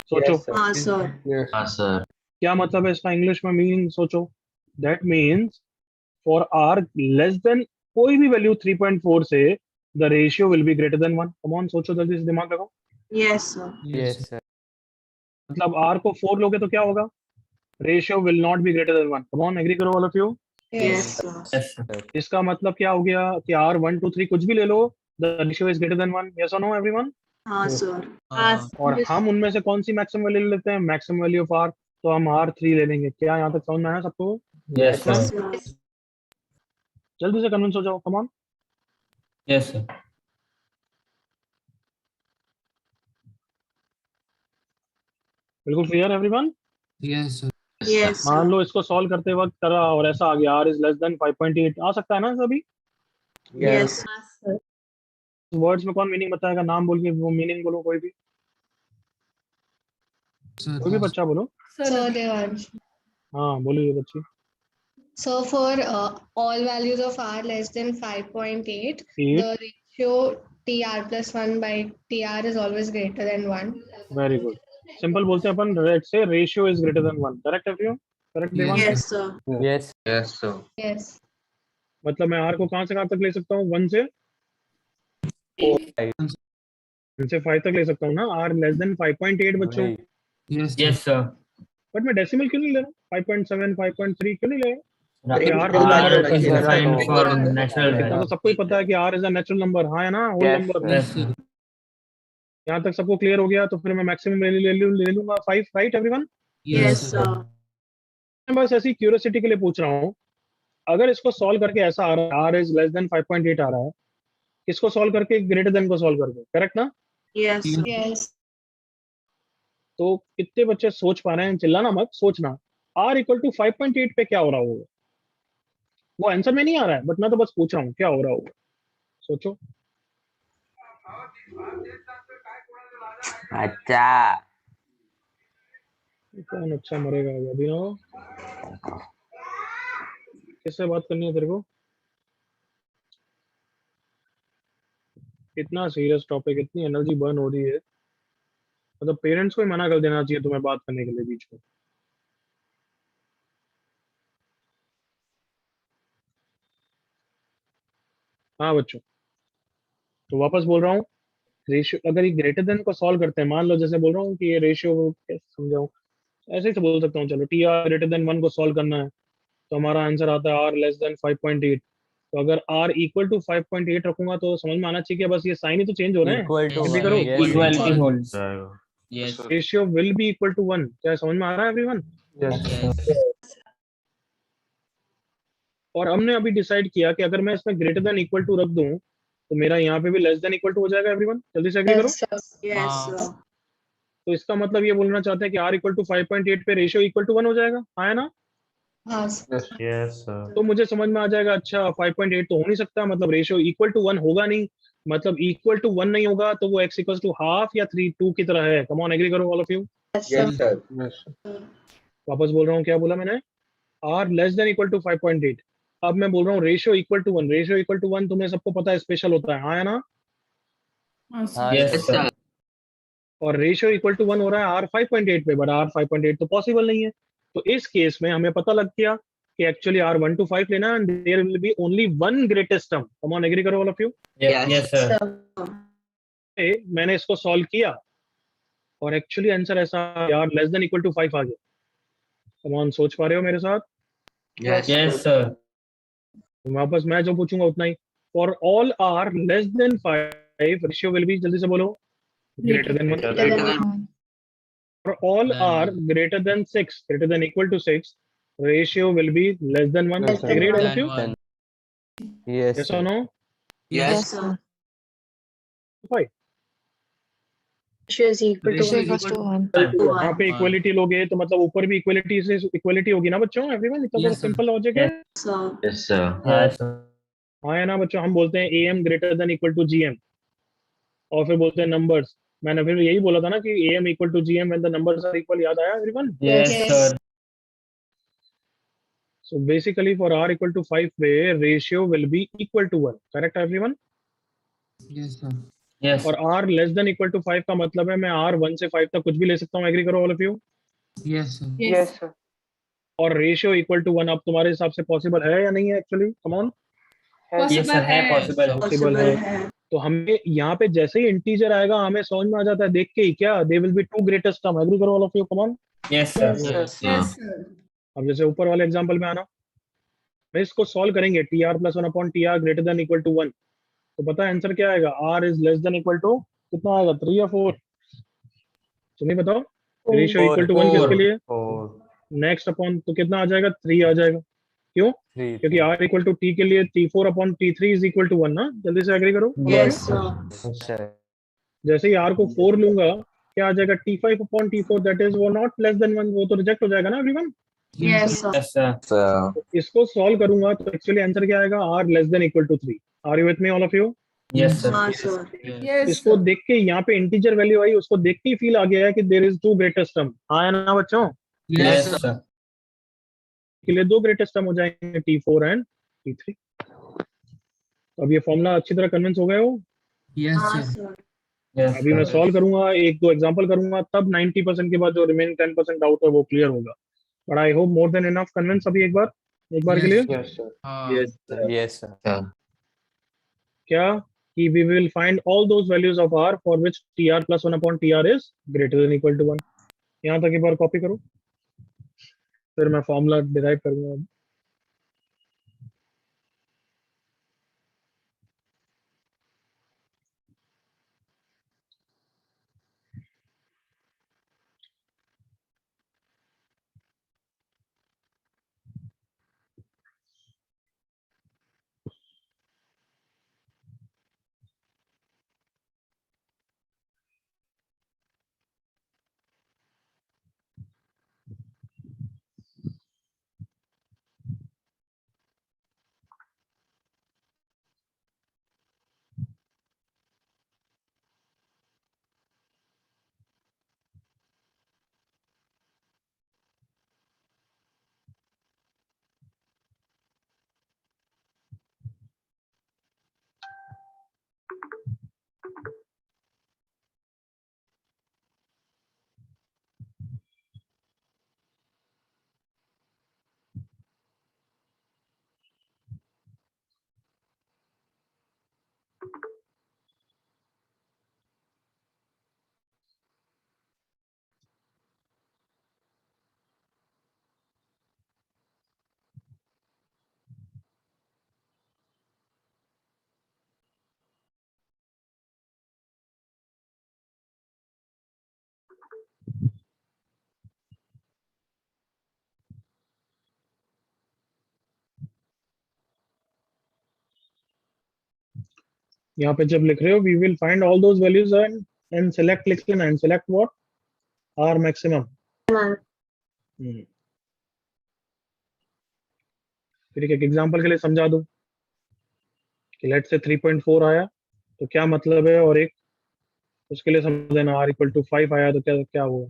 सोचो। Yes, sir. हाँ, sir. Yes. हाँ sir. क्या मतलब है इसका इंग्लिश में मीनिंग? सोचो। That means for R less then कोई भी वैल्यू 3.4 से the ratio will B greater than 1। Come on, सोचो जल्दी से, दिमाग लगाओ। Yes, sir. Yes, sir. मतलब R को 4 लोगे तो क्या होगा? Ratio will not be greater than 1। Come on, agree करो all of you. Yes, sir. Yes, sir. इसका मतलब क्या हो गया कि R 1 2 3 कुछ भी ले लो, the ratio is greater than 1। Yes और नो एवरीवन? हाँ, sir. हाँ. और हम उनमें से कौन सी मैक्सिमम वैल्यू ले लेते हैं? मैक्सिमम वैल्यू ऑफ R, तो हम R3 ले लेंगे। क्या यहाँ तक समझ में आया सबको? Yes, sir. Yes, sir. जल्दी से कन्विंस हो जाओ, कम ऑन। Yes, sir. बिल्कुल clear everyone? Yes, sir. Yes, मान sir. लो इसको सॉल्व करते वक्त करा और ऐसा आ गया, R is less than 5.8 आ सकता है ना सभी? Yes, sir. वर्ड्स में कौन मीनिंग बताएगा? नाम बोल के वो मीनिंग बोलो, कोई भी Sir. कोई भी बच्चा बोलो। Sir. Devansh. हाँ बोलो ये बच्ची। So for all values of R less than 5.8, 8 the ratio TR+1 by TR is always greater than 1. Very good. Simple बोलते हैं अपन, रेट से ratio is greater than 1। Correct everyone? Correct Devansh? Yes, sir. Yes. Yes, sir. Yes. मतलब मैं R को कहाँ से कहाँ तक ले सकता हूँ? 1 से 5 तक ले सकता हूँ ना। R लेस देन 5.8 बच्चों। Right. Yes, sir. Yes, sir. But मैं डेसिमल क्यों नहीं ले रहा? 5.7 5.3 क्यों नहीं ले रहा? R R is defined for natural इतना तो value. सबको ही पता है कि R is a natural number. हाँ है ना? Whole Yes, number. Yes, sir. यहाँ तक सबको क्लियर हो गया, तो फिर मैं मैक्सिमम वैल्यू ले लूंगा 5। Right everyone? Yes, sir. मैं बस ऐसी क्यूरियोसिटी के लिए पूछ रहा हूँ, अगर इसको सॉल्व करके ऐसा आ रहा है, R इज लेस देन 5.8 आ रहा है, इसको सॉल्व करके ग्रेटर देन को सॉल्व करके, करेक्ट ना? Yes, sir. Yes. तो कितने बच्चे सोच पा रहे हैं? चिल्लाना मत, सोचना। R = 5.8 पे क्या हो रहा होगा? वो आंसर में नहीं आ रहा है, बट मैं तो बस पूछ रहा हूँ क्या हो रहा होगा, सोचो। अच्छा कौन अच्छा मरेगा अभी ना? किससे बात करनी है तेरे को? इतना सीरियस टॉपिक, इतनी एनर्जी बर्न हो रही है, मतलब पेरेंट्स को ही मना कर देना चाहिए तुम्हें बात करने के लिए बीच में। हाँ बच्चों, तो वापस बोल रहा हूँ, रेशियो अगर ये ग्रेटर देन को सॉल्व करते हैं, मान लो जैसे बोल रहा हूँ कि ये रेशियो कैसे समझाऊं, ऐसे ही तो बोल सकता हूँ, चलो टी आर ग्रेटर देन 1 को सॉल्व करना है, तो हमारा आंसर आता है आर लेस देन 5.8। तो अगर आर इक्वल टू 5.8 रखूंगा तो समझ में आना चाहिए कि बस ये साइन ही तो चेंज हो रहे हैं। इक्वल टू जल्दी वन, करो, equality holds. Yes. Ratio will be equal to 1। क्या समझ में आ रहा है एवरीवन? और हमने अभी डिसाइड किया कि अगर मैं इसमें ग्रेटर देन इक्वल टू रख दूं तो मेरा यहाँ पे भी लेस देन इक्वल टू हो जाएगा। एवरीवन जल्दी से एग्री करो। Yes, sir. Yes, हाँ. sir. तो इसका मतलब ये बोलना चाहते हैं कि आर इक्वल टू 5.8 पे रेशियो इक्वल टू 1 हो जाएगा, हाँ है ना? Yes. तो मुझे समझ में आ जाएगा, अच्छा 5.8 तो हो नहीं सकता, मतलब रेशियो इक्वल टू 1 होगा नहीं, मतलब इक्वल टू 1 नहीं होगा तो वो x इक्वल टू हाफ या 3 2 की तरह है। कम ऑन एग्री करो all of you. Yes, sir. Yes, sir. वापस बोल रहा हूँ, क्या बोला मैंने? R less than equal to 5.8। अब मैं बोल रहा हूँ ratio equal to 1। Ratio equal to 1 तुम्हें सबको पता है स्पेशल होता है, हाँ है ना? Yes, sir. हाँ यस सर। और रेशियो इक्वल टू 1 हो रहा है आर 5.8 पे, बट आर 5.8 तो पॉसिबल नहीं है। तो इस केस में हमें पता लग गया कि एक्चुअली आर 1 to 5 लेना and there will be only one greatest term. Come on agree करो all of you. Yes sir. मैंने इसको सॉल्व किया और एक्चुअली आंसर ऐसा यार लेस देन इक्वल टू 5 आ गया। कम ऑन, सोच पा रहे हो मेरे साथ? Yes sir. वापस मैं जो पूछूंगा उतना ही। For all R less than 5 ratio will be, जल्दी से बोलो, greater than 1। Greater than 1. For all Than are one. greater than 6, greater than equal to 6, ratio will be less than 1. Less than Agreed all one. of you? Than one. Yes Yes or no? Yes. sir. Why? Ratio is equal to Ratio 1. equals to one. यहाँ पे One. Equality लोगे तो मतलब ऊपर भी equality से equality होगी ना बच्चों? एवरीवन, इतना बड़ा Yes, sir. सिंपल लॉजिक है। Sir. Yes sir. हाँ है ना बच्चों? हम बोलते हैं am greater than equal to gm और फिर बोलते हैं नंबर्स। मैंने फिर यही बोला था ना कि am equal to gm when the numbers are equal. याद आया everyone? Yes Yes. Sir. So basically for r equal to 5 पे ratio will be equal to 1. Correct everyone? Yes, sir. Yes और r less than equal to 5 का मतलब है मैं r 1 से 5 तक कुछ भी ले सकता हूँ। एग्री करो all of you. Yes, sir. Yes. और रेशियो इक्वल टू 1 अब तुम्हारे हिसाब से पॉसिबल है या नहीं है? Actually come on, yes Possible sir है, है. पॉसिबल है। पॉसिबल Possible है। है. तो हमें यहाँ पे जैसे ही इंटीजर आएगा हमें समझ में आ जाता है देख के ही, क्या there will be two greatest term. Agree करो all of you. Come on. Yes sir. Yes. Yes, sir. अब जैसे ऊपर वाले एग्जांपल में आना, मैं इसको सॉल्व करेंगे t r plus 1 upon t r greater than equal to 1, तो पता है आंसर क्या आएगा? R is less than equal to कितना आएगा? 3 या 4? तुम्हें बताओ। रेशियो इक्वल टू 1 किसके लिए? नेक्स्ट अपॉन, तो कितना आ जाएगा? 3 आ जाएगा। क्यों? क्योंकि r इक्वल टू टी के लिए t4 upon t3 is equal to 1 ना। जल्दी से एग्री करो। Yes, sir. जैसे ही r को 4 लूंगा क्या आ जाएगा? t5 upon t4 that is वो नॉट लेस देन 1, वो तो रिजेक्ट हो जाएगा ना everyone. Yes, sir. Yes sir. इसको सॉल्व करूंगा तो एक्चुअली आंसर क्या आएगा? r less than equal to 3। Are you with me all of you? Yes sir. हाँ, sir. Yes. Yes, इसको sir. देख के यहाँ पे इंटीजर वैल्यू आई, उसको देख के ही फील आ गया है कि there is two greatest term. हाँ है ना बच्चों? Yes, yes sir. सर। के लिए दो ग्रेटेस्ट टर्म हो जाएंगे, t4 एंड t3। तो अब ये फॉर्मूला अच्छी तरह कन्विंस हो गए हो? Yes, हाँ, sir. sir. यस अभी मैं सर। सॉल्व करूंगा, एक दो एग्जांपल करूंगा, तब 90% के बाद जो रिमेनिंग 10% डाउट है वो क्लियर होगा। But I hope more than enough convince अभी एक बार के Yes. लिए। हाँ. Yes sir. क्या कि we will find all those values of r for which tr plus 1 upon tr is greater than equal to 1। यहाँ तक एक बार कॉपी करो, फिर मैं फॉर्मूला डिराइव करूंगा। यहाँ पे जब लिख रहे हो we will find all those values and select लिख लेना and select what are maximum. फिर एक एग्जांपल के लिए समझा दूं कि लेट से 3.4 आया तो क्या मतलब है, और एक उसके लिए समझ लेना r इक्वल टू 5 आया तो क्या क्या हुआ।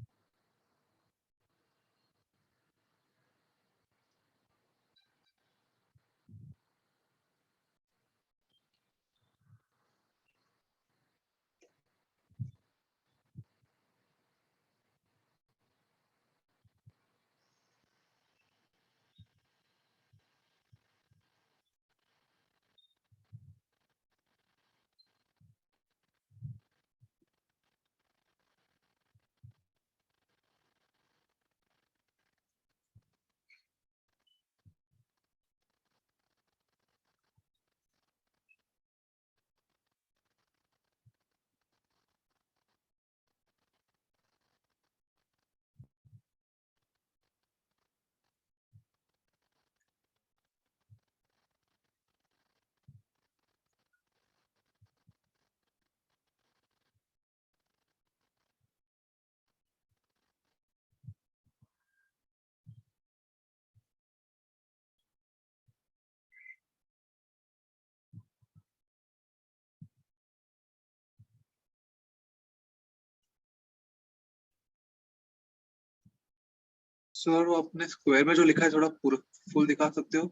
सर वो अपने स्क्वायर में जो लिखा है थोड़ा पूरा फुल दिखा सकते हो?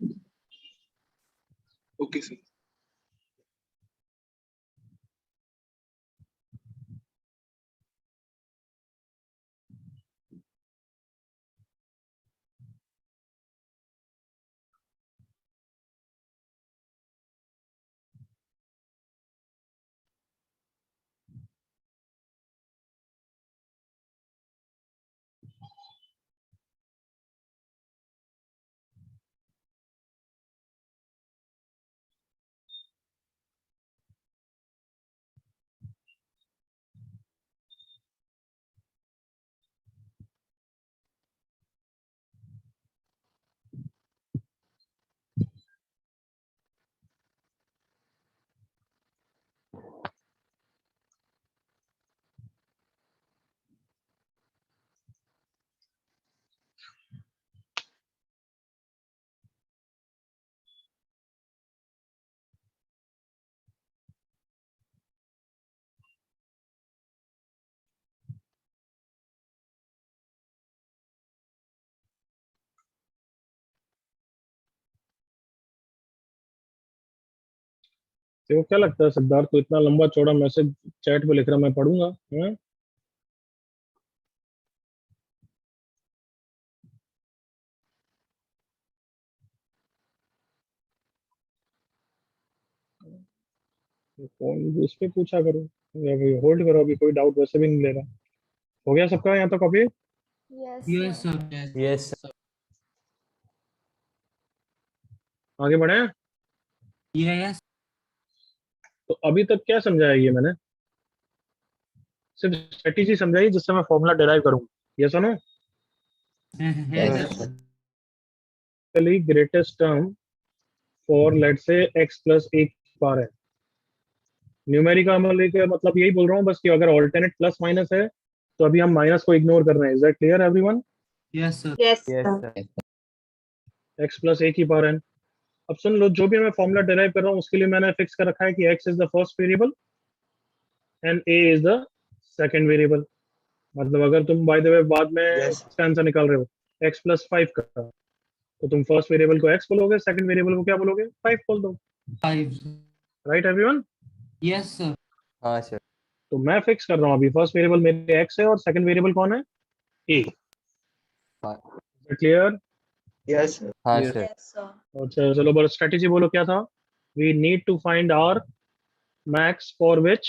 Okay sir. देखो क्या लगता है सिद्धार्थ को, इतना लंबा चौड़ा मैसेज चैट पे लिख रहा, मैं पढ़ूंगा? फोन उस पे पूछा करो या होल्ड करो, अभी कोई डाउट वैसे भी नहीं ले रहा। हो गया सबका यहाँ तक अभी? Yes, sir. Yes, sir. आगे बढ़े? Yes. तो अभी तक क्या समझाया ये मैंने? सिर्फ स्ट्रेटेजी समझाई जिससे मैं फॉर्मूला डिराइव करूंगा। यस और no? Yes, sir. Greatest term for let say x plus एक बार है। न्यूमेरिकल मतलब यही बोल रहा हूँ बस कि अगर ऑल्टरनेट प्लस माइनस है तो अभी हम माइनस को इग्नोर कर रहे हैं। Is that clear everyone? Yes, sir. Yes, Yes, sir. sir. x plus एक ही पावर n। अब सुन लो, जो भी मैं फॉर्मूला डिराइव कर रहा हूँ उसके लिए मैंने फिक्स कर रखा है कि x is the first variable and a is the second variable. मतलब अगर तुम बाय द वे बाद में इसका आंसर निकाल रहे हो x प्लस 5 का, तो तुम फर्स्ट वेरिएबल को x बोलोगे, सेकंड वेरिएबल को क्या बोलोगे? 5 बोल दो। 5. Right everyone? Yes, sir. हाँ सर। तो मैं फिक्स कर रहा हूँ अभी फर्स्ट वेरिएबल मेरे x है और सेकंड वेरिएबल कौन है? a। क्लियर? Yes, sir. हाँ Yes. सर। Yes, sir. अच्छा चलो, बस स्ट्रेटेजी बोलो क्या था? We need to find r max for which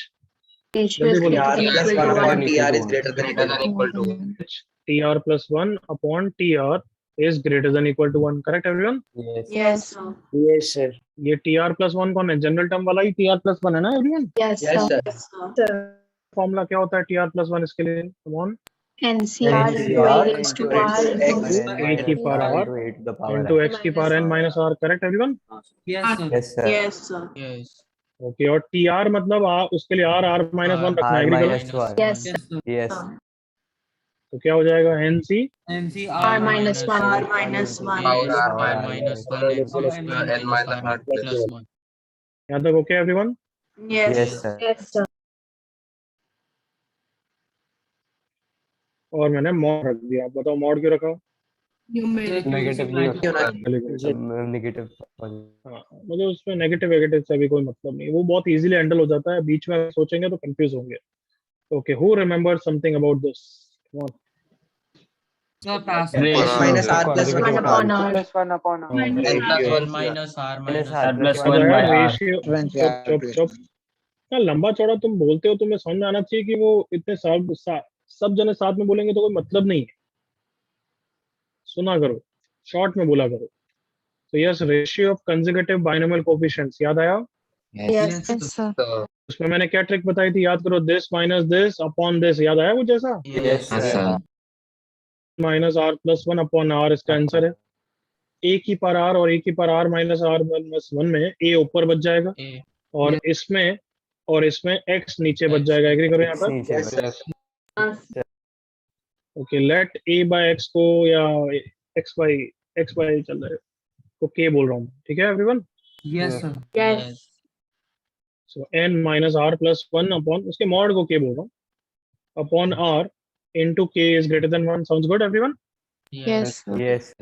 Ratio is जल्दी बोलो greater than equal to 1. TR is greater than equal to 1. TR plus 1 upon TR is greater than equal to 1. Correct everyone? Yes. Yes, sir. Yes, sir. ये TR plus 1 कौन है? General term वाला ही TR plus 1 है ना everyone? Yes, Yes, sir. sir. Formula क्या होता है TR plus 1 इसके लिए? Come on. NCR into A raised to R A की power R into x की power n minus R. Correct everyone? Yes, sir. Yes, sir. Yes, sir. Yes. Okay, और TR मतलब उसके लिए R minus 1 रखना R है, agree करो? minus 1. Yes, Yes, sir. Yes. तो क्या हो जाएगा? NC NC R minus 1. R minus 1. Power R R minus 1 N square N minus R plus 1. यहाँ तक okay everyone? Yes. Yes, sir. Yes, sir. और मैंने मॉड रख दिया, आप बताओ मॉड क्यों रखा? Negative. Negative. हाँ, मतलब उसमें नेगेटिव से भी कोई मतलब नहीं, वो बहुत इजीली हैंडल हो जाता है, बीच में सोचेंगे तो कंफ्यूज होंगे. Okay, who remember something about this? Come on. Sir, pass. Minus R plus 1 upon R. N plus 1 Minus R Minus minus R R. plus आ 1 जाएगा by R. रेशियो. चुप ना, लंबा चौड़ा तुम बोलते हो, तुम्हें समझ में आना चाहिए कि वो इतने सब जने साथ में बोलेंगे तो कोई मतलब नहीं है. सुना करो, शॉर्ट में बोला करो. तो yes, ratio of consecutive binomial coefficients याद आया? Yes, sir. उसमें मैंने क्या ट्रिक बताई थी, याद करो. This minus this upon this, याद आया कुछ ऐसा? Yes, sir. Minus are plus 1 upon r इसका आंसर है. ए की पावर आर और ए की power r minus r minus 1 में ए ऊपर बच जाएगा A. और इसमें एक्स नीचे बच जाएगा. एग्री करो यहाँ पर? नीचे बचा. ओके, लेट ए बाय एक्स को या एक्स बाय चल रहा है को के बोल रहा हूँ, ठीक है everyone? Yes, sir. Yes. So N minus are plus 1 upon उसके मॉड को के बोल रहा हूँ upon R into K is greater than 1. Sounds good everyone? Yes, sir. Yes.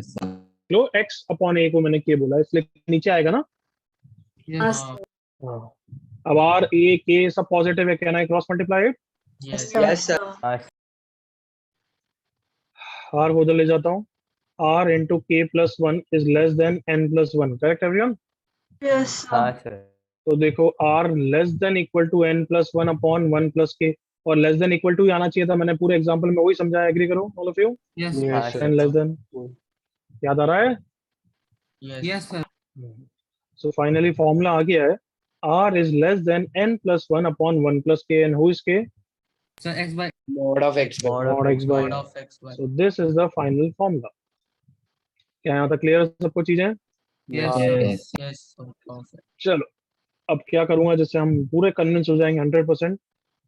लो, एक्स अपॉन ए को मैंने के बोला, इसलिए नीचे आएगा ना. Yes. हाँ. अब आर ए के सब पॉजिटिव है, can I cross multiply it? Yes. Yes, sir. R को उधर ले जाता हूँ. R into k plus 1 is less than N plus 1. Correct everyone? Yes, sir. हाँ, sir. तो देखो, r less than equal to n plus 1 upon 1 plus k, और less than equal to आना चाहिए था. मैंने पूरे एग्जांपल में वही समझाया. एग्री करो ऑल ऑफ यू? Yes. हाँ, sir. एन लेस देन, याद आ रहा है? Yes, sir. So finally formula आ गया है. R is less than N plus 1 upon 1 plus K, and who is K? So x by Mod of x by Mod x by. mod of x by. So this is the final formula. क्या यहाँ तक clear है सबको चीजें? Yes, हाँ, sir. yes. Yes, sir. Perfect. चलो, अब क्या करूंगा जिससे हम पूरे कन्विंस हो जाएंगे 100%.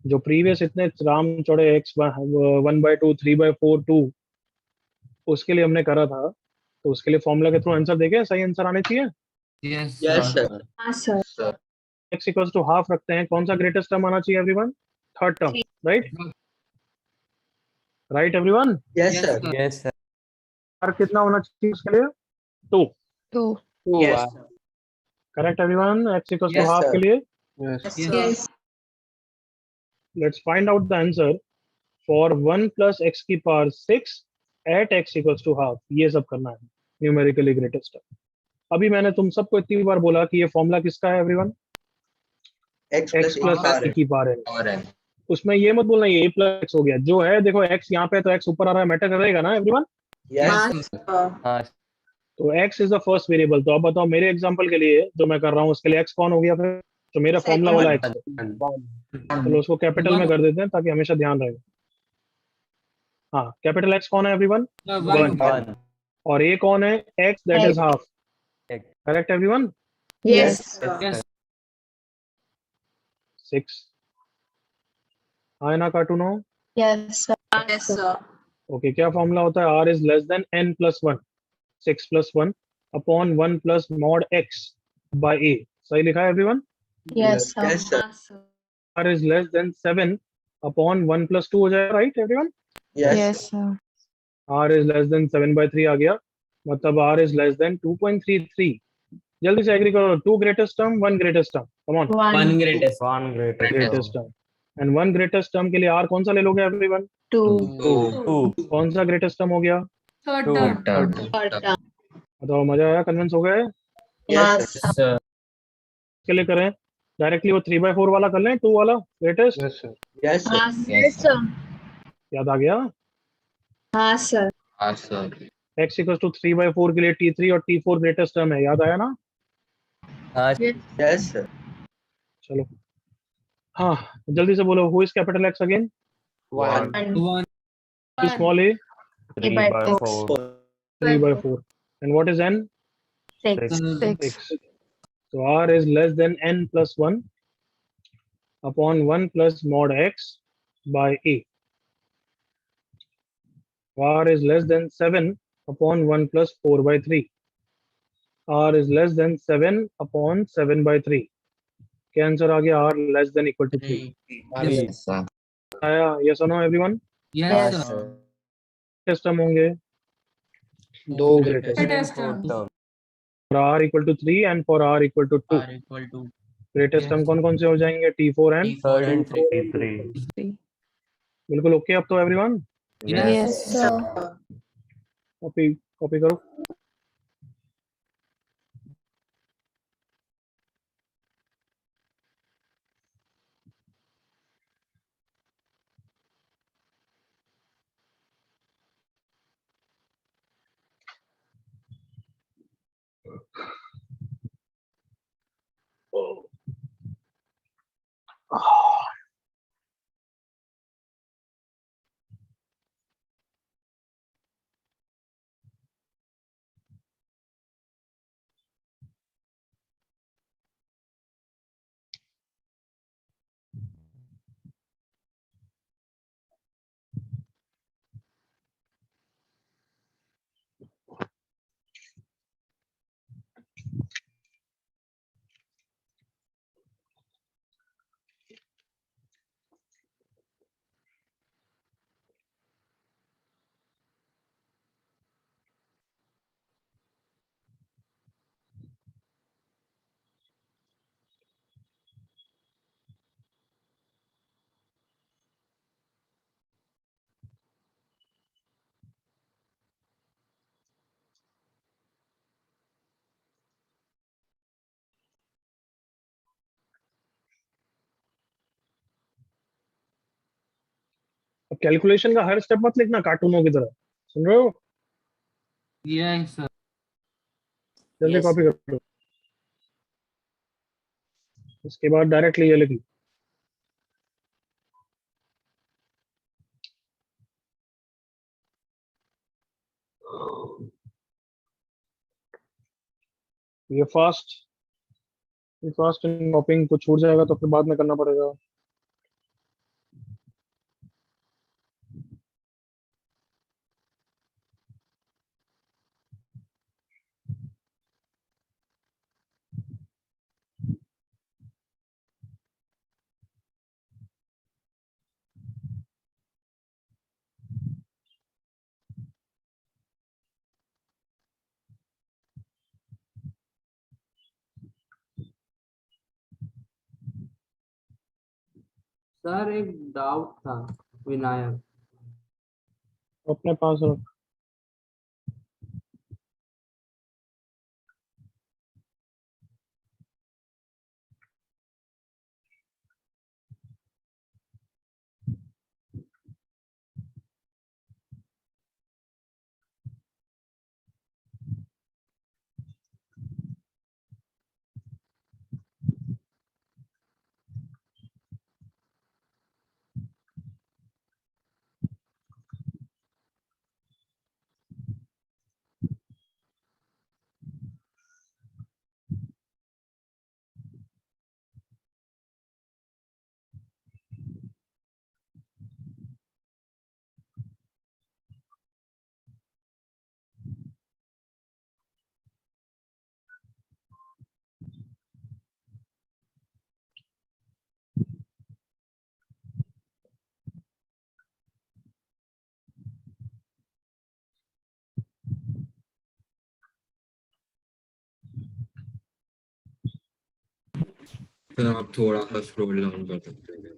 जो प्रीवियस इतने राम चौड़े x 1/2 3/4 2 उसके लिए हमने करा था, तो उसके लिए फॉर्मूला के थ्रू आंसर देके सही आंसर आने चाहिए. Yes, Yes, sir. sir. Yes, sir. x equals to half रखते हैं. कौन सा ग्रेटेस्ट टर्म आना चाहिए everyone? Third term, right? Right everyone? Yes, Yes, sir. sir. Yes, sir. और कितना होना चाहिए उसके लिए? 2. 2. Yes, sir. Correct everyone? x equals to Yes, half sir. के लिए Yes. Yes. Yes. Let's find out the answer for 1 plus x की power 6 at x equals to half. ये सब करना है न्यूमेरिकली ग्रेटेस्ट टर्म. अभी मैंने तुम सबको इतनी बार बोला कि ये फॉर्मूला किसका है everyone? X x plus plus A e की पावर n. power n. उसमें ये मत बोलना ये a प्लस x हो गया. जो है देखो, x यहाँ पे तो x ऊपर आ रहा है, मैटर करेगा ना एवरीवन? Yes. Yes, sir. हाँ, तो x is the first variable. तो अब बताओ मेरे एग्जांपल के लिए जो मैं कर रहा हूँ उसके लिए x कौन हो गया फिर? तो मेरा फॉर्मूला वाला x है. चलो उसको कैपिटल में कर देते हैं ताकि हमेशा ध्यान रहे. हाँ, कैपिटल x कौन है एवरीवन? Sir, 1. 1. और a कौन है? x that is half. X. Correct everyone? Yes, sir. Yes. 6. हाँ ना कार्टूनो? Yes, sir. Yes, sir. Okay, क्या फॉर्मूला होता है? r is less than n plus 1 6 plus 1 upon 1 plus mod x by a. सही लिखा है everyone? Yes, sir. Yes, sir. r is less than 7 upon 1 plus 2 हो जाएगा, right everyone? Yes. Yes, sir. r is less then 7/3 आ गया, मतलब r is less then 2.33. जल्दी से agree करो. 2 greatest term, 1 greatest term. Come on. 1. greatest. Greatest term. And 1 greatest term के लिए r कौन सा ले लोगे एवरीवन? 2. 2. कौन सा ग्रेटेस्ट टर्म हो गया? Third 2. term. Third term. बताओ, मजा आया? कन्विंस हो गए? Yes, sir. के लिए करें डायरेक्टली वो 3/4 वाला कर लें, 2 वाला greatest. Yes sir. Yes, sir. Yes, sir. याद आ गया। हाँ sir. हाँ सर। x इक्वल टू 3/4 के लिए t3 और t4 ग्रेटेस्ट टर्म है, याद आया ना? हाँ Yes, sir. चलो हाँ जल्दी से बोलो, who is capital x again? 1. One. Small A? 3/4. 3/4. And what is n? 6. 6. So r is less than n plus 1 upon 1 plus mod x by a. R is less than 7 upon 1 plus 4 by 3. R is less than 7 upon 7 by 3. क्या answer आ गया? R less than equal to 3. Yes. Sir. आया? yes or no everyone? Yes, Yes, sir. sir. Greatest term होंगे 2 greatest Greatest Fourth term. term. for r equal to 3 and for r equal to 2. are equal to greatest term कौन कौन से हो जाएंगे? T4 and T4 13 and 33. बिल्कुल okay अब तो everyone? Yes, sir. Copy copy करो। अब कैलकुलेशन का हर स्टेप मत लिखना कार्टूनों की तरह, सुन रहे हो? yes sir. जल्दी Yes, कॉपी कर लो। उसके बाद डायरेक्टली ये लिख लो। ये फास्ट इन कॉपिंग कुछ छूट जाएगा तो फिर बाद में करना पड़ेगा। सर एक डाउट था विनायक। अपने पास रख। फिर आप थोड़ा सा स्क्रॉल डाउन कर सकते हैं।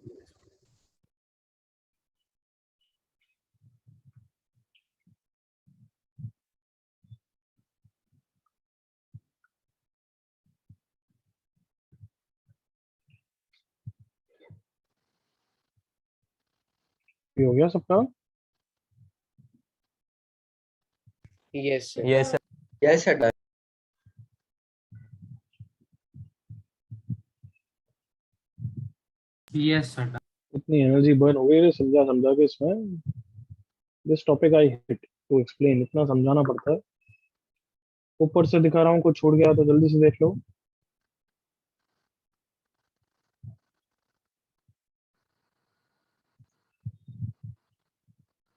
ये हो गया सबका? Yes, sir. Yes, sir. Yes, sir. Done. Yes, sir. इतनी एनर्जी बर्न हो गई रे समझा समझा के इसमें। This topic I hit to explain, इतना समझाना पड़ता है। ऊपर से दिखा रहा हूँ, कुछ छूट गया तो जल्दी से देख लो।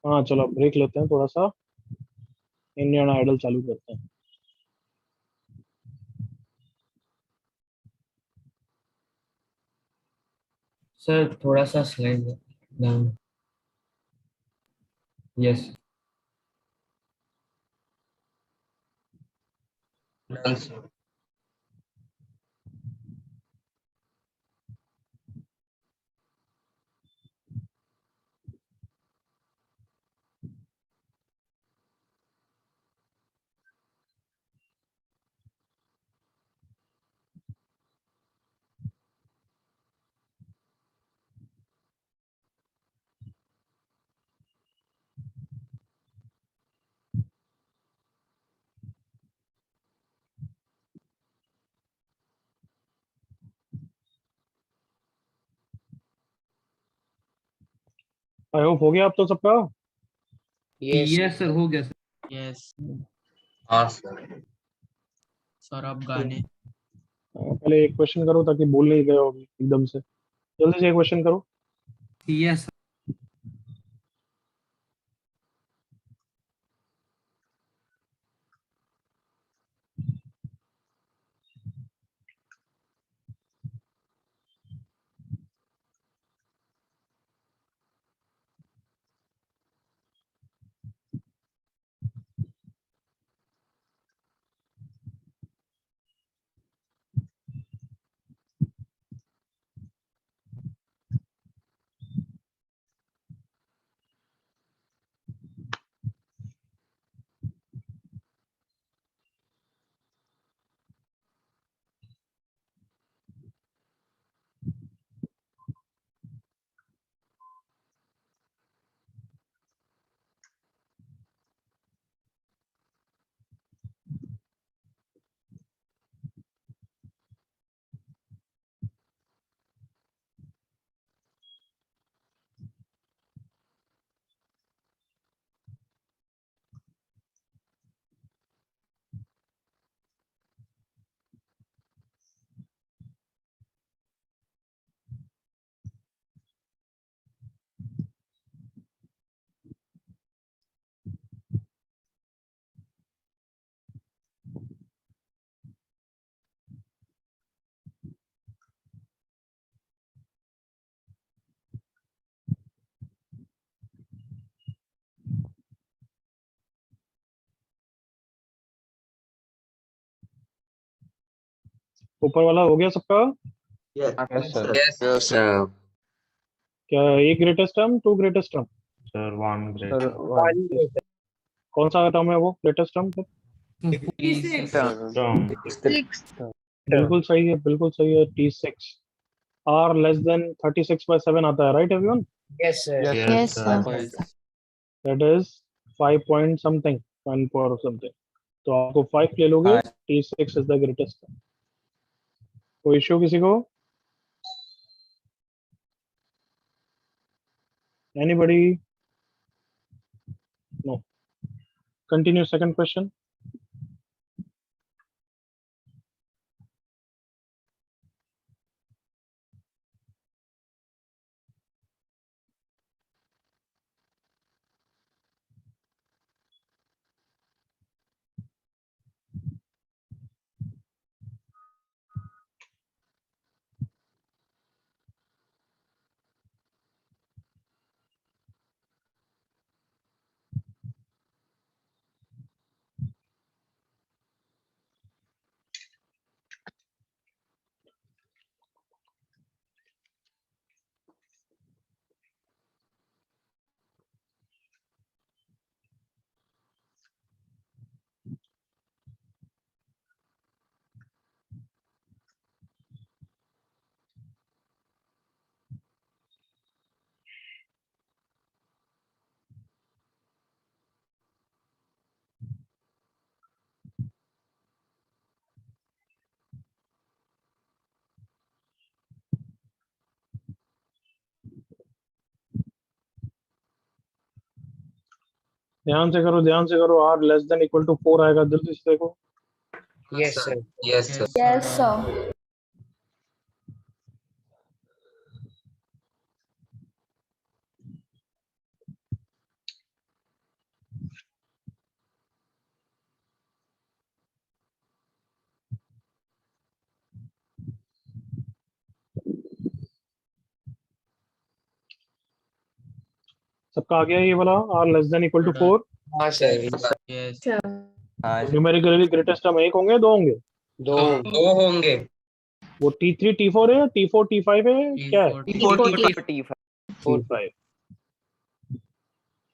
हाँ चलो ब्रेक लेते हैं थोड़ा सा, इंडियन आइडल चालू करते हैं। सर थोड़ा सा slide down. Yes. Done, sir. I hope हो गया अब तो सबका। Yes. Yes, sir. हो गया sir. Yes. हाँ sir. सर आप गाने पहले एक क्वेश्चन करो ताकि भूल नहीं गए हो अभी एकदम से। जल्दी से एक क्वेश्चन करो। Yes, ऊपर वाला हो गया सबका? Yes. Yes, sir. Yes. Yes, sir. क्या एक greatest term, two greatest term? Sir one Sir, great. one. कौन सा टर्म है वो ग्रेटेस्ट टर्म? टर्म। Six. बिल्कुल सही है, बिल्कुल सही है। T6 R लेस देन 36/7 आता है, right everyone? Yes, sir. Yes, Yes, sir. That is 5 point something, 1 power something. तो आपको 5 ले लोगे। हाँ. T6 is the greatest term. कोई इश्यू किसी को? Anybody? No. Continue second question. ध्यान से करो, ध्यान से करो। r less than equal to 4 आएगा, जल्दी से देखो। Yes, sir. Yes, sir. Yes, sir. सबका आ गया ये वाला, r less than equal to 4। हाँ sir. Yes. Sure. Numerically greatest term एक होंगे, दो होंगे? दो. दो होंगे। वो T3 T4 है, T4 T5 है, क्या है? T5।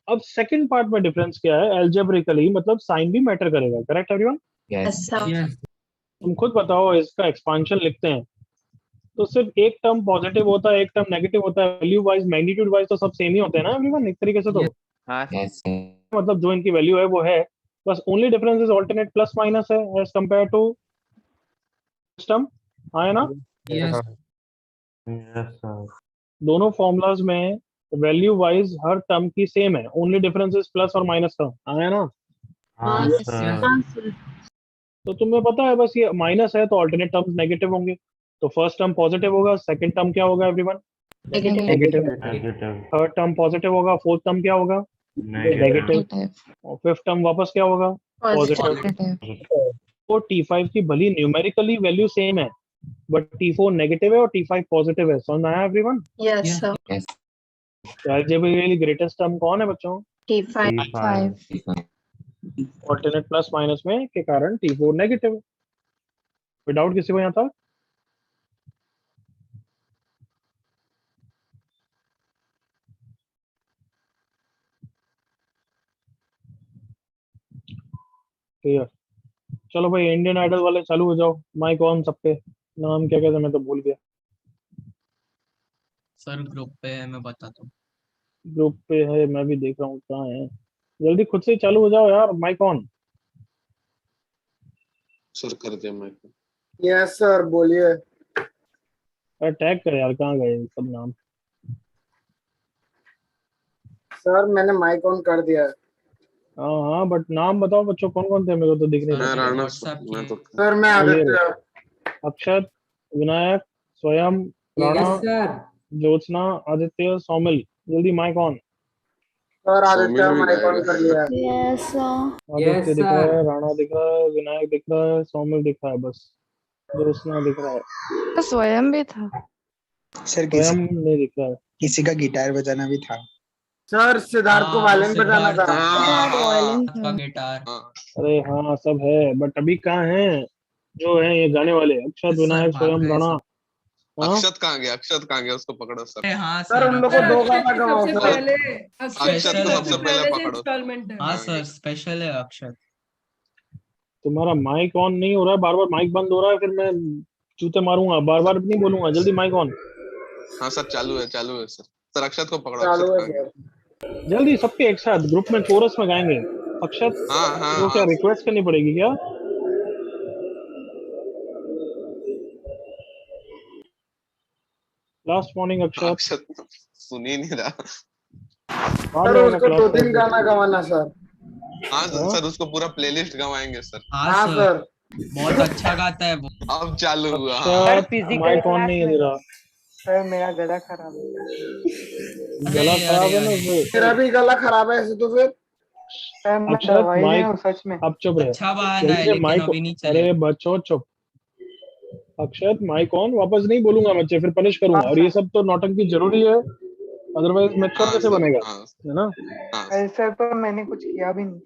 अब सेकंड पार्ट में डिफरेंस क्या है? एल्जेब्रिकली मतलब साइन भी मैटर करेगा, करेक्ट एवरीवन? Yes, sir. तुम खुद बताओ, इसका एक्सपांशन लिखते हैं तो सिर्फ एक टर्म पॉजिटिव होता है, एक टर्म नेगेटिव होता है। वैल्यू वाइज, मैग्नीट्यूड वाइज तो सब सेम ही होते हैं ना एवरीवन, एक तरीके से। तो Yes. मतलब जो इनकी वैल्यू है वो है, बस only difference is alternate plus minus है एज कंपेयर टू टर्म। आया ना? Yes. दोनों फॉर्मूलाज में वैल्यू वाइज हर टर्म की सेम है, ओनली डिफरेंस इज प्लस और माइनस का। आया ना? तो तुम्हें पता है बस ये माइनस है तो ऑल्टरनेट टर्म्स नेगेटिव होंगे। तो फर्स्ट टर्म पॉजिटिव होगा, सेकंड टर्म क्या होगा everyone? Negative. Third term positive होगा, फोर्थ टर्म क्या होगा? नेगेटिव। और फिफ्थ टर्म वापस क्या होगा? पॉजिटिव। तो T5 की भली न्यूमेरिकली वैल्यू सेम है, बट T4 नेगेटिव है और T5 पॉजिटिव है। समझ में आया everyone? Yes, sir. Algebraically greatest term कौन है बच्चों? T5. ऑल्टरनेट प्लस माइनस में के कारण T4 नेगेटिव है। कोई डाउट किसी को यहाँ था? क्लियर? चलो भाई, इंडियन आइडल वाले चालू हो जाओ। माइक ऑन सबके। नाम क्या कहते हैं, मैं तो भूल गया। सर ग्रुप पे है, मैं बताता हूँ। ग्रुप पे है, मैं भी देख रहा हूँ कहाँ है। जल्दी खुद से चालू हो जाओ यार, माइक ऑन। सर कर दिया मैं। यस सर, बोलिए। टैग कर यार, कहाँ गए सब नाम? सर मैंने माइक ऑन कर दिया है। हाँ हाँ, बट नाम बताओ बच्चों, कौन कौन थे? मेरे को तो दिख नहीं मैं रहा। राणा, WhatsApp मैं तो सर मैं आदित्य। अक्षत, विनायक, स्वयं, राणा, Yes, sir. ज्योत्सना, आदित्य, सौमिल। जल्दी mike on. Sir Aditya Saumil भी माइक ऑन गायब कर है। लिया है। Yes, sir. आदित्य Yes, दिख रहा sir. है, राणा दिख रहा है, विनायक दिख रहा है, सौमिल दिख रहा है, बस ज्योत्सना दिख रहा है। स्वयं भी था। सर स्वयं नहीं दिख रहा है। किसी का गिटार बजाना भी था। सर सिद्धार्थ को वायलिन बजाना था। का गिटार। अरे हाँ सब है, बट अभी कहाँ है जो है ये गाने वाले? अक्षत, विनायक, स्वयं, राणा। हाँ अक्षत कहाँ गया? अक्षत कहाँ गया? उसको पकड़ो सर। हाँ सर उन लोग को दो गाना गवाओ सबसे सर। पहले अक्षत को सबसे पहले पकड़ो। इंस्टॉलमेंट है। हाँ सर, स्पेशल है अक्षत। तुम्हारा माइक ऑन नहीं हो रहा है, बार बार माइक बंद हो रहा है, फिर मैं जूते मारूंगा। बार बार नहीं बोलूंगा, जल्दी माइक ऑन। हाँ सर, चालू है सर। सर अक्षत को पकड़ो। चालू अक्षत है कहाँ सर। जल्दी सबके एक साथ ग्रुप में कोरस में गाएंगे। अक्षत गया? हाँ वो क्या हाँ रिक्वेस्ट करनी पड़ेगी क्या? लास्ट मॉर्निंग अक्षत। अक्षत सुन ही नहीं रहा। आ सर जाएगा उसको क्लास 2-3 में। गाना गवाना सर। हाँ सर, उसको पूरा प्लेलिस्ट गवाएंगे सर। हाँ सर। बहुत अच्छा गाता है वो। अब चालू हुआ। हाँ। अक्षत माइक ऑन नहीं है तेरा। सर मेरा गला खराब है। गला खराब है ना फिर? मेरा भी गला खराब है ऐसे तो फिर। अक्षत माइक, सच में। अब चुप रहे। अच्छा बहाना है, जल्दी से लेकिन माइक। अभी नहीं अरे चलेगा। बच्चों चुप। अक्षत माइक ऑन, वापस नहीं बोलूंगा बच्चे, फिर पनिश करूंगा। और ये सब तो नौटंकी जरूरी है, अदरवाइज मैच्योर हाँ कैसे सर, बनेगा? हाँ है ना? हाँ सर तो मैंने कुछ किया भी नहीं।